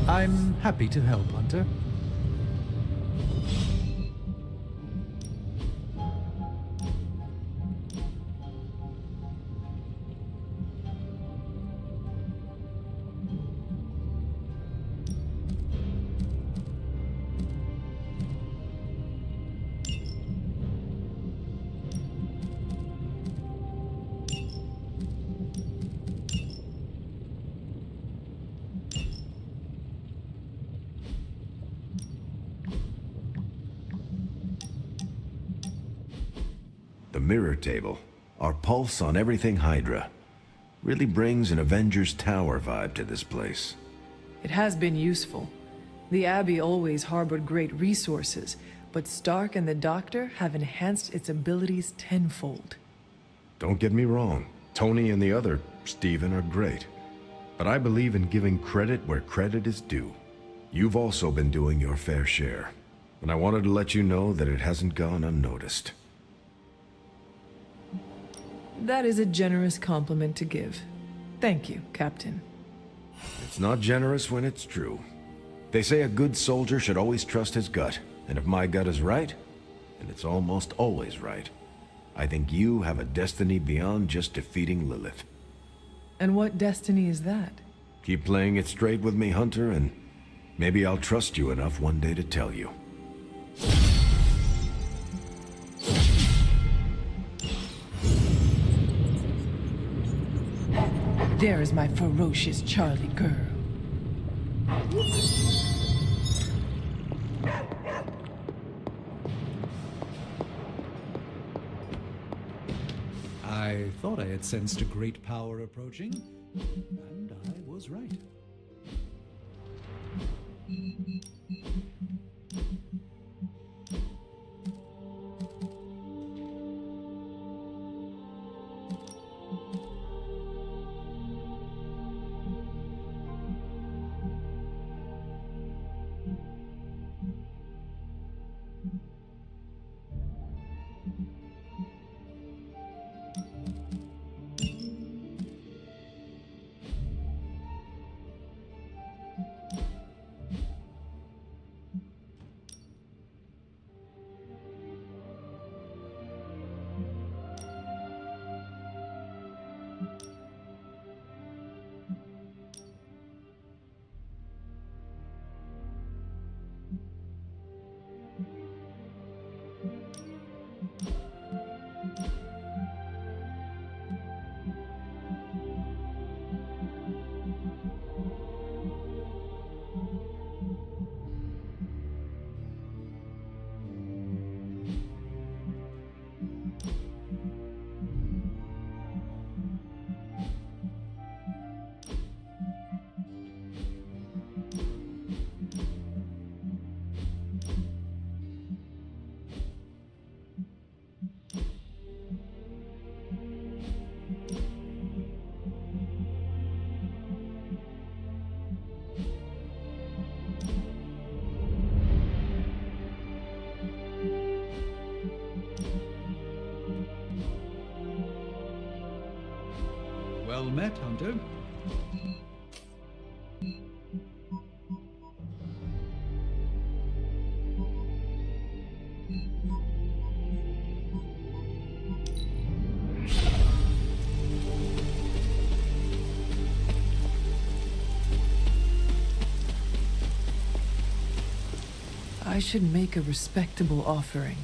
I'm happy to help, Hunter. The mirror table, our pulse on everything Hydra, really brings an Avengers Tower vibe to this place. It has been useful. The Abbey always harbored great resources, but Stark and the Doctor have enhanced its abilities tenfold. Don't get me wrong, Tony and the other Stephen are great. But I believe in giving credit where credit is due. You've also been doing your fair share, and I wanted to let you know that it hasn't gone unnoticed. That is a generous compliment to give. Thank you, Captain. It's not generous when it's true. They say a good soldier should always trust his gut, and if my gut is right, and it's almost always right, I think you have a destiny beyond just defeating Lilith. And what destiny is that? Keep playing it straight with me, Hunter, and maybe I'll trust you enough one day to tell you. There is my ferocious Charlie girl. I thought I had sensed a great power approaching, and I was right. Well met, Hunter. I should make a respectable offering.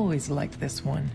always liked this one.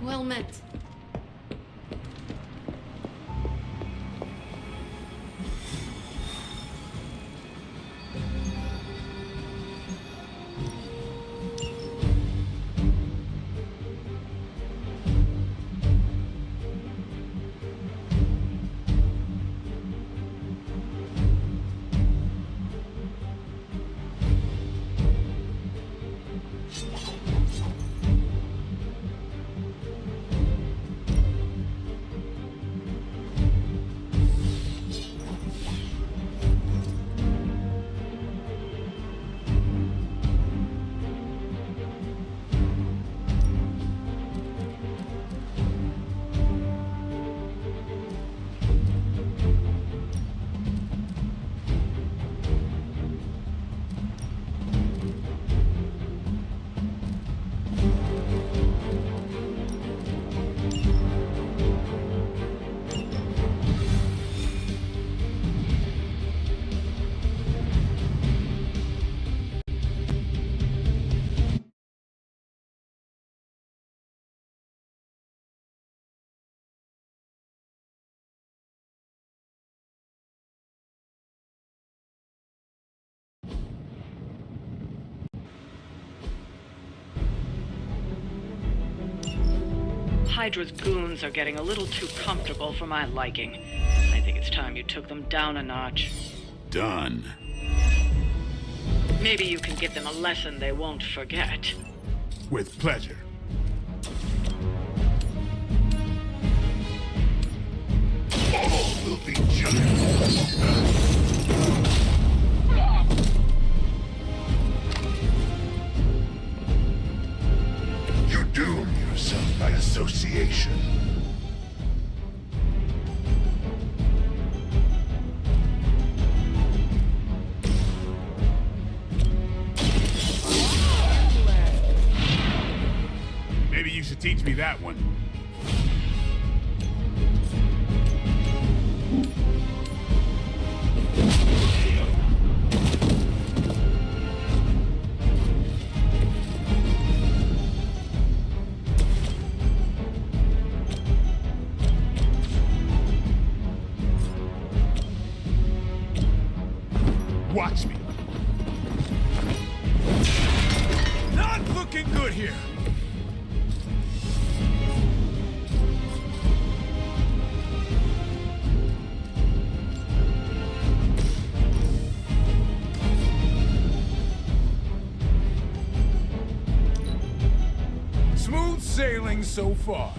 Well met. Hydra's goons are getting a little too comfortable for my liking. I think it's time you took them down a notch. Done. Maybe you can give them a lesson they won't forget. With pleasure. All will be judged. You doom yourself by association. Maybe you should teach me that one. Watch me. Not looking good here. Smooth sailing so far.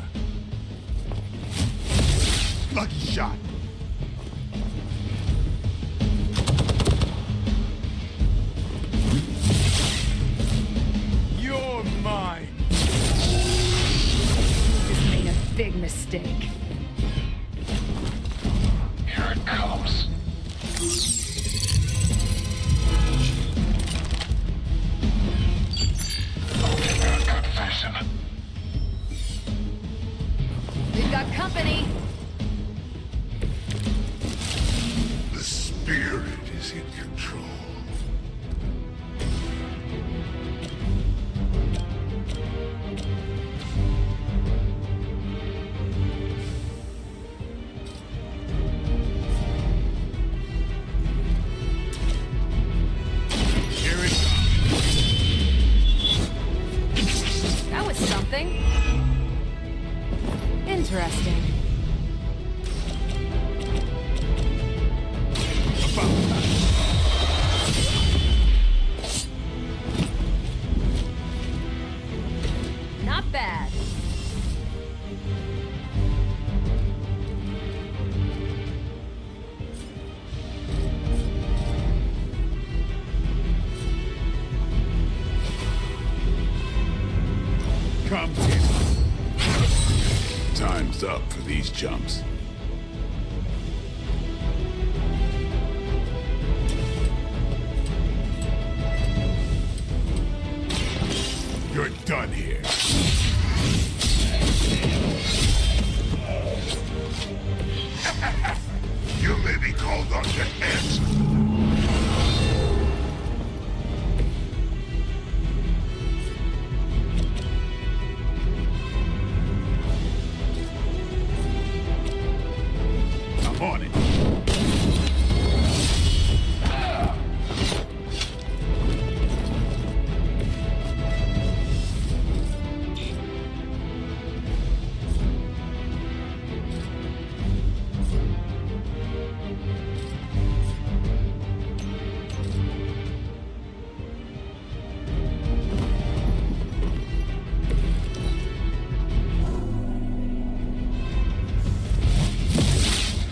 Lucky shot. You're mine. Just made a big mistake. Here it comes. chumps. You're done here. You may be called on to answer. I'm on it.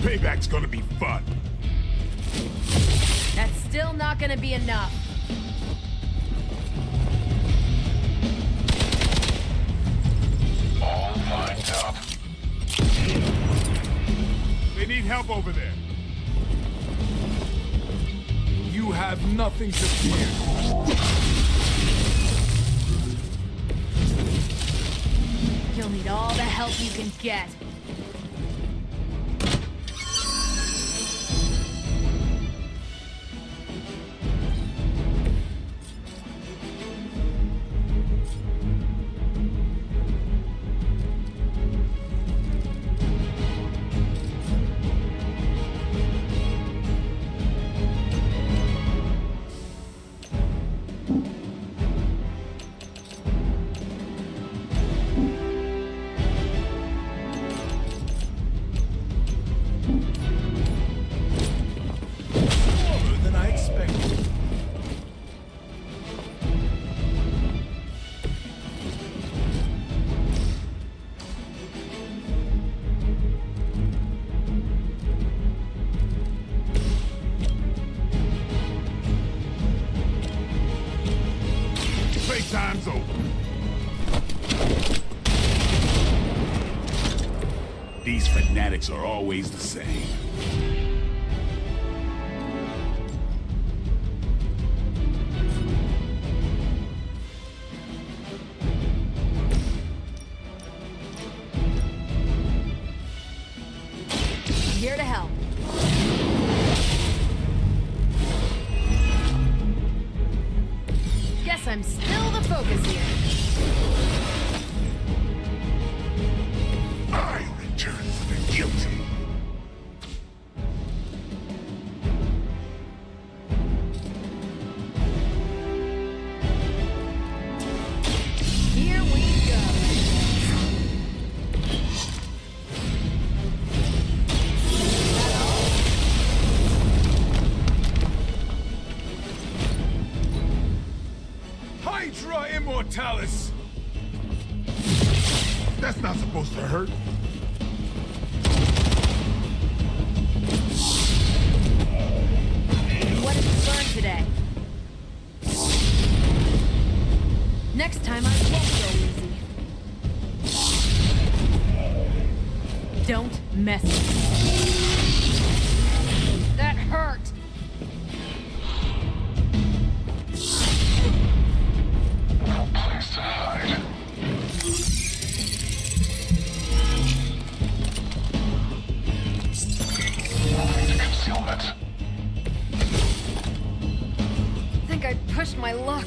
Payback's gonna be fun. That's still not gonna be enough. All lined up. They need help over there. You have nothing to fear. You'll need all the help you can get. Playtime's over. These fanatics are always the same. Here to help. Guess I'm still the focus here. I return for the guilty. Here we go. Hydra Immortalis! That's not supposed to hurt. What did you learn today? Next time I won't go easy. Don't mess with me. That hurt. No place to hide. Moving to concealment. I think I pushed my luck.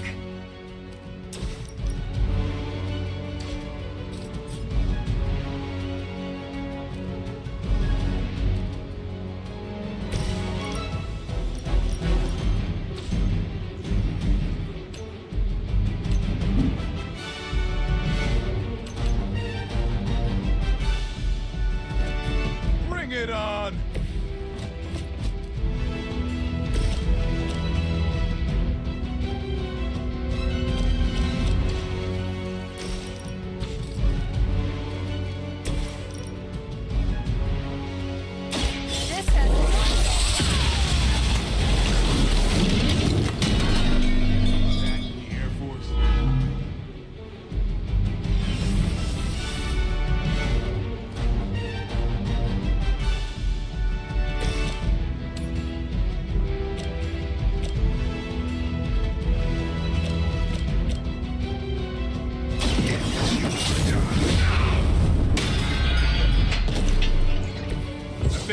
Bring it on! This has The Air Force.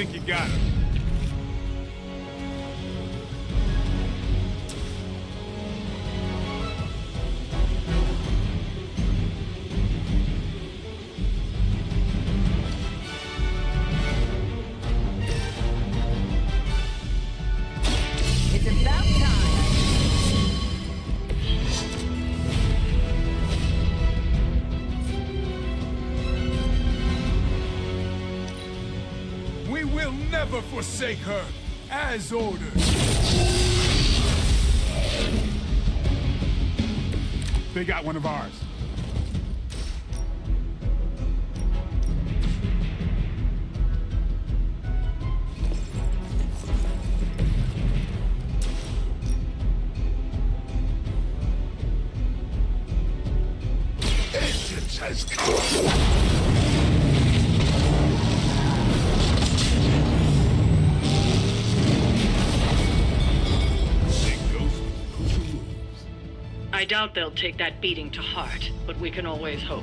think you got him? It's about time. We will never forsake her, as ordered. They got one of ours. Vengeance has come. I doubt they'll take that beating to heart, but we can always hope.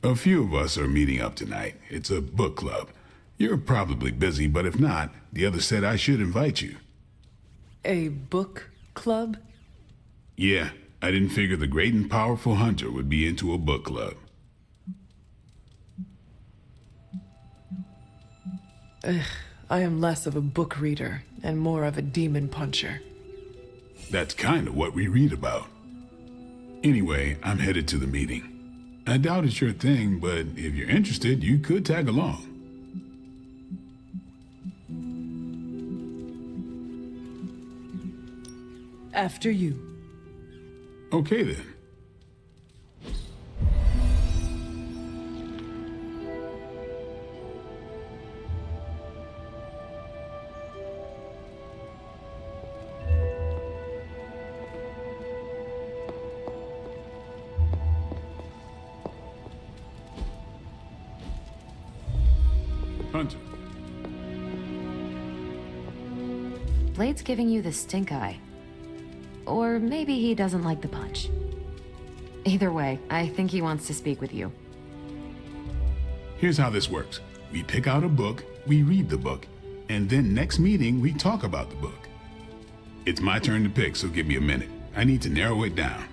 A few of us are meeting up tonight. It's a book club. You're probably busy, but if not, the others said I should invite you. A book club? Yeah, I didn't figure the great and powerful hunter would be into a book club. I am less of a book reader and more of a demon puncher. That's kind of what we read about. Anyway, I'm headed to the meeting. I doubt it's your thing, but if you're interested, you could tag along. After you. Okay then. Hunter. Blade's giving you the stink eye. Or maybe he doesn't like the punch. Either way, I think he wants to speak with you. Here's how this works. We pick out a book, we read the book, and then next meeting we talk about the book. It's my turn to pick, so give me a minute. I need to narrow it down.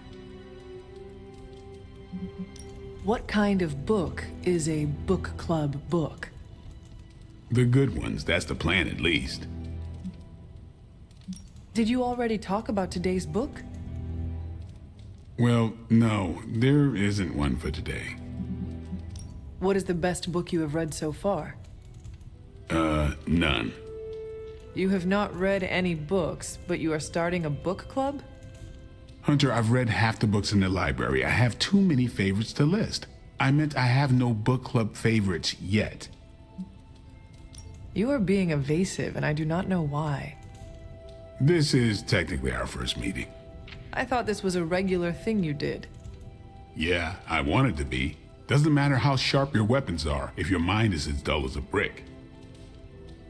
What kind of book is a book club book? The good ones, that's the plan at least. Did you already talk about today's book? Well, no, there isn't one for today. What is the best book you have read so far? None. You have not read any books, but you are starting a book club? Hunter, I've read half the books in the library. I have too many favorites to list. I meant I have no book club favorites yet. You are being evasive, and I do not know why. This is technically our first meeting. I thought this was a regular thing you did. Yeah, I want it to be. Doesn't matter how sharp your weapons are if your mind is as dull as a brick.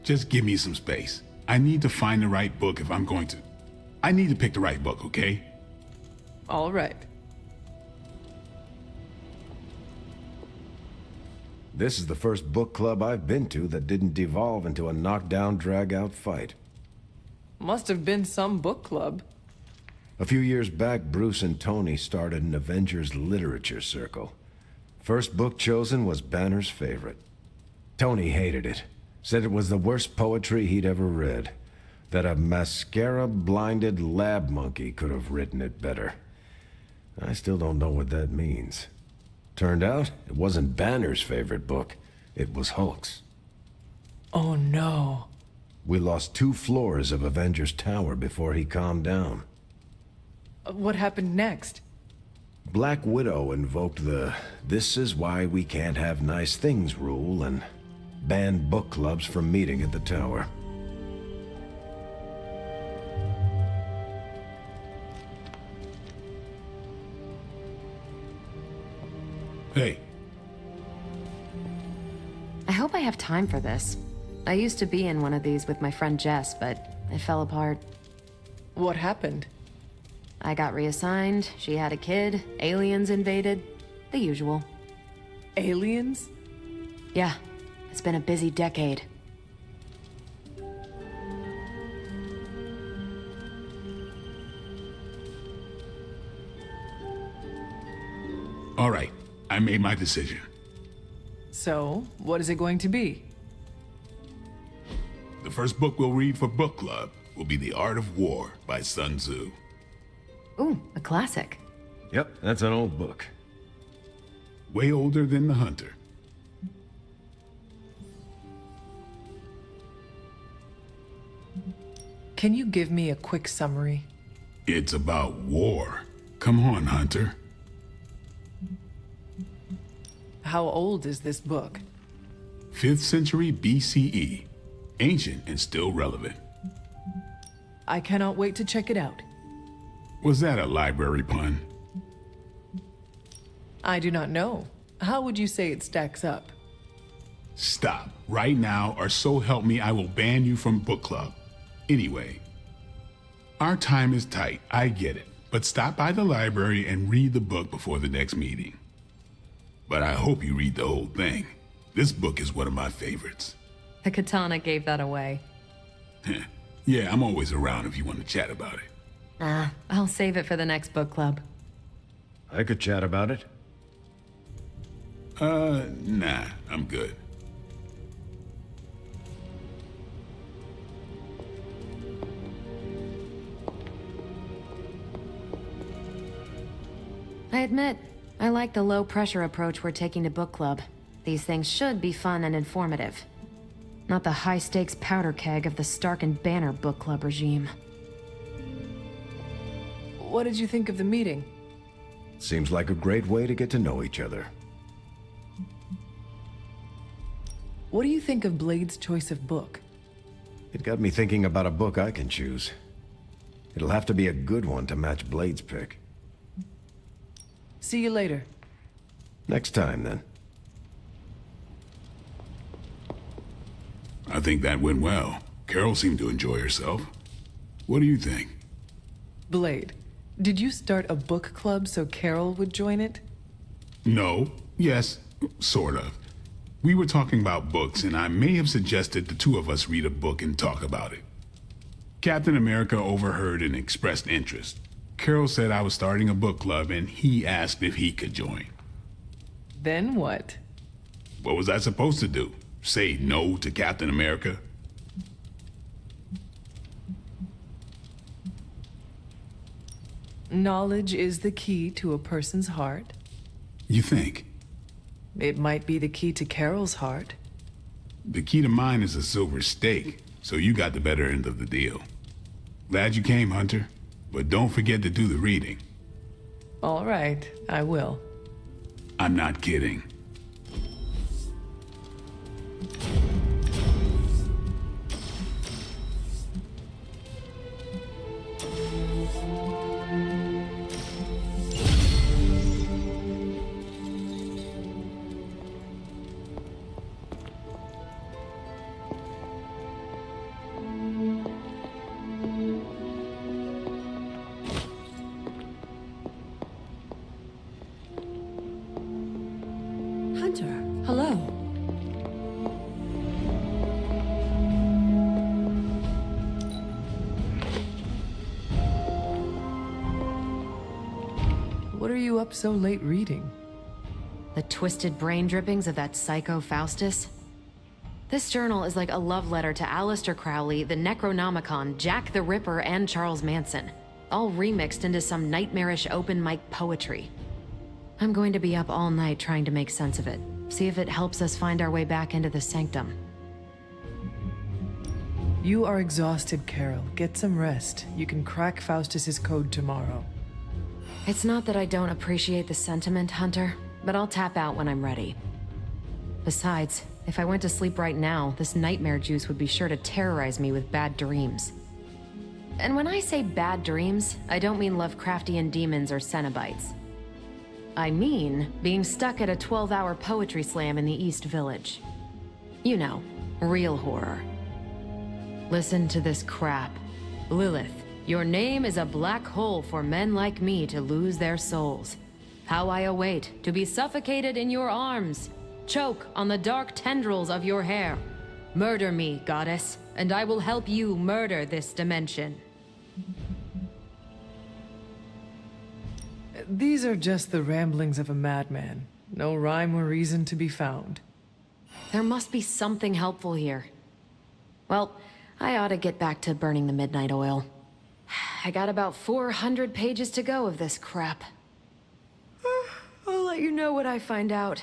Just give me some space. I need to find the right book if I'm going to... I need to pick the right book, okay? All right. This is the first book club I've been to that didn't devolve into a knockdown, drag-out fight. Must have been some book club. A few years back, Bruce and Tony started an Avengers literature circle. First book chosen was Banner's favorite. Tony hated it. Said it was the worst poetry he'd ever read. That a mascara-blinded lab monkey could have written it better. I still don't know what that means. Turned out, it wasn't Banner's favorite book. It was Hulk's. Oh no. We lost 2 floors of Avengers Tower before he calmed down. What happened next? Black Widow invoked the "this is why we can't have nice things" rule and banned book clubs from meeting at the tower. Hey. I hope I have time for this. I used to be in one of these with my friend Jess, but it fell apart. What happened? I got reassigned, she had a kid, aliens invaded, the usual. Aliens? Yeah, it's been a busy decade. All right, I made my decision. So, what is it going to be? The first book we'll read for book club will be The Art of War by Sun Tzu. Ooh, a classic. Yep, that's an old book. Way older than The Hunter. Can you give me a quick summary? It's about war. Come on, Hunter. How old is this book? 5th century BCE. Ancient and still relevant. I cannot wait to check it out. Was that a library pun? I do not know. How would you say it stacks up? Stop right now, or so help me, I will ban you from book club. Anyway, our time is tight, I get it, but stop by the library and read the book before the next meeting. But I hope you read the whole thing. This book is one of my favorites. The katana gave that away. Yeah, I'm always around if you want to chat about it. I'll save it for the next book club. I could chat about it. Nah, I'm good. I admit, I like the low-pressure approach we're taking to book club. These things should be fun and informative. Not the high-stakes powder keg of the Stark and Banner book club regime. What did you think of the meeting? Seems like a great way to get to know each other. What do you think of Blade's choice of book? It got me thinking about a book I can choose. It'll have to be a good one to match Blade's pick. See you later. Next time, then. I think that went well. Carol seemed to enjoy herself. What do you think? Blade, did you start a book club so Carol would join it? No. Yes, sort of. We were talking about books, and I may have suggested the two of us read a book and talk about it. Captain America overheard and expressed interest. Carol said I was starting a book club, and he asked if he could join. Then what? What was I supposed to do? Say no to Captain America? Knowledge is the key to a person's heart. You think? It might be the key to Carol's heart. The key to mine is a silver stake, so you got the better end of the deal. Glad you came, Hunter, but don't forget to do the reading. All right, I will. I'm not kidding. Hunter, hello. What are you up so late reading? The twisted brain drippings of that psycho Faustus? This journal is like a love letter to Aleister Crowley, the Necronomicon, Jack the Ripper, and Charles Manson, all remixed into some nightmarish open mic poetry. I'm going to be up all night trying to make sense of it, see if it helps us find our way back into the sanctum. You are exhausted, Carol. Get some rest. You can crack Faustus's code tomorrow. It's not that I don't appreciate the sentiment, Hunter, but I'll tap out when I'm ready. Besides, if I went to sleep right now, this nightmare juice would be sure to terrorize me with bad dreams. And when I say bad dreams, I don't mean Lovecraftian demons or Cenobites. I mean being stuck at a 12-hour poetry slam in the East Village. You know, real horror. Listen to this crap. Lilith, your name is a black hole for men like me to lose their souls. How I await to be suffocated in your arms. Choke on the dark tendrils of your hair. Murder me, goddess, and I will help you murder this dimension. These are just the ramblings of a madman. No rhyme or reason to be found. There must be something helpful here. Well, I ought to get back to burning the midnight oil. I got about 400 pages to go of this crap. I'll let you know what I find out.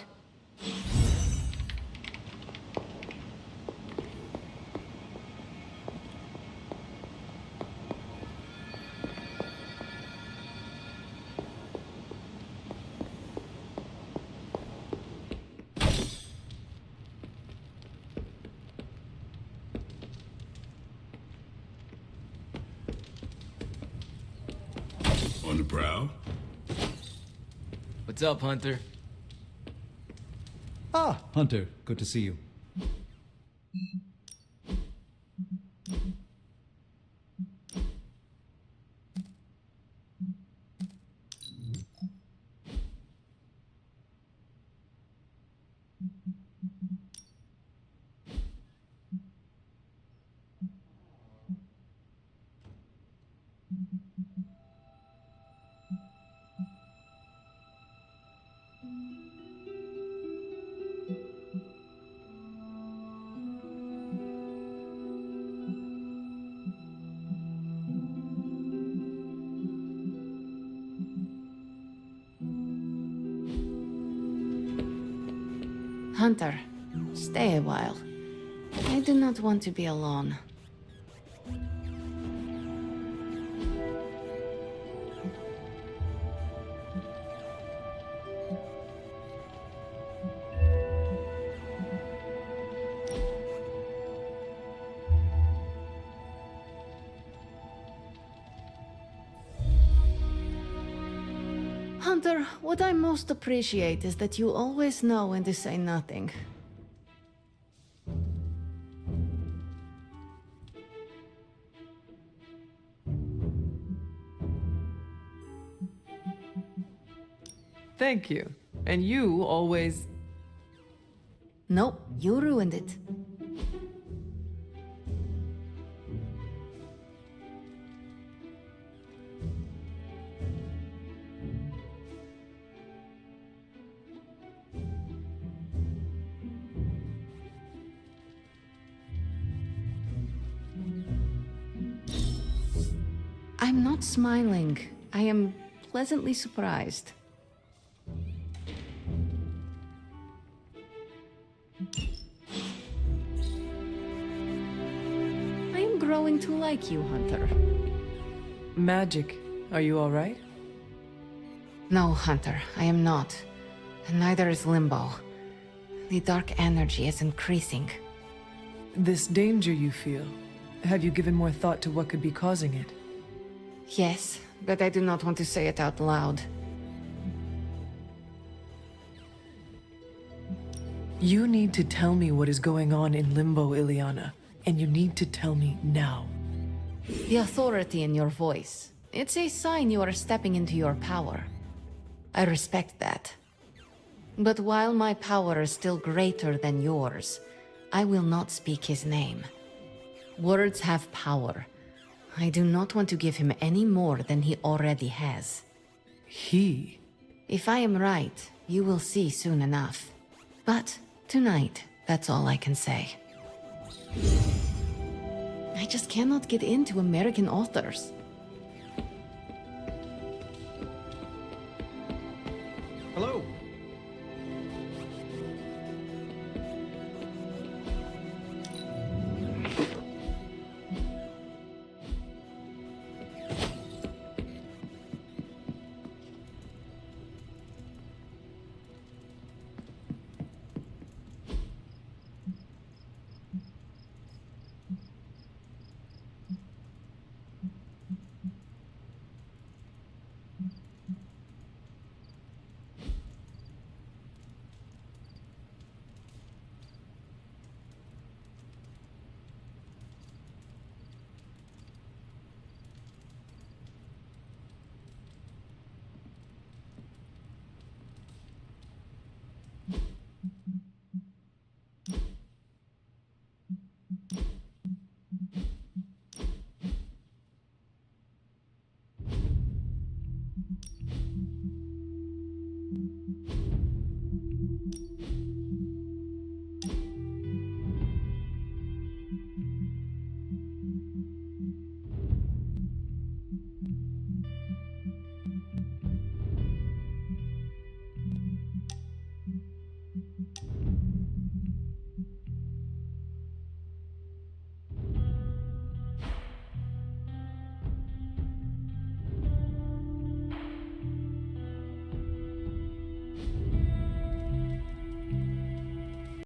On the prowl? What's up, Hunter? Ah, Hunter, good to see you. Hunter, stay a while. I do not want to be alone. Hunter, what I most appreciate is that you always know when to say nothing. Thank you. And you always... Nope, you ruined it. I'm not smiling. I am pleasantly surprised. I am growing to like you, Hunter. Magic. Are you all right? No, Hunter, I am not. And neither is Limbo. The dark energy is increasing. This danger you feel, have you given more thought to what could be causing it? Yes, but I do not want to say it out loud. You need to tell me what is going on in Limbo, Ileana. And you need to tell me now. The authority in your voice. It's a sign you are stepping into your power. I respect that. But while my power is still greater than yours, I will not speak his name. Words have power. I do not want to give him any more than he already has. He? If I am right, you will see soon enough. But tonight, that's all I can say. I just cannot get into American authors. Hello.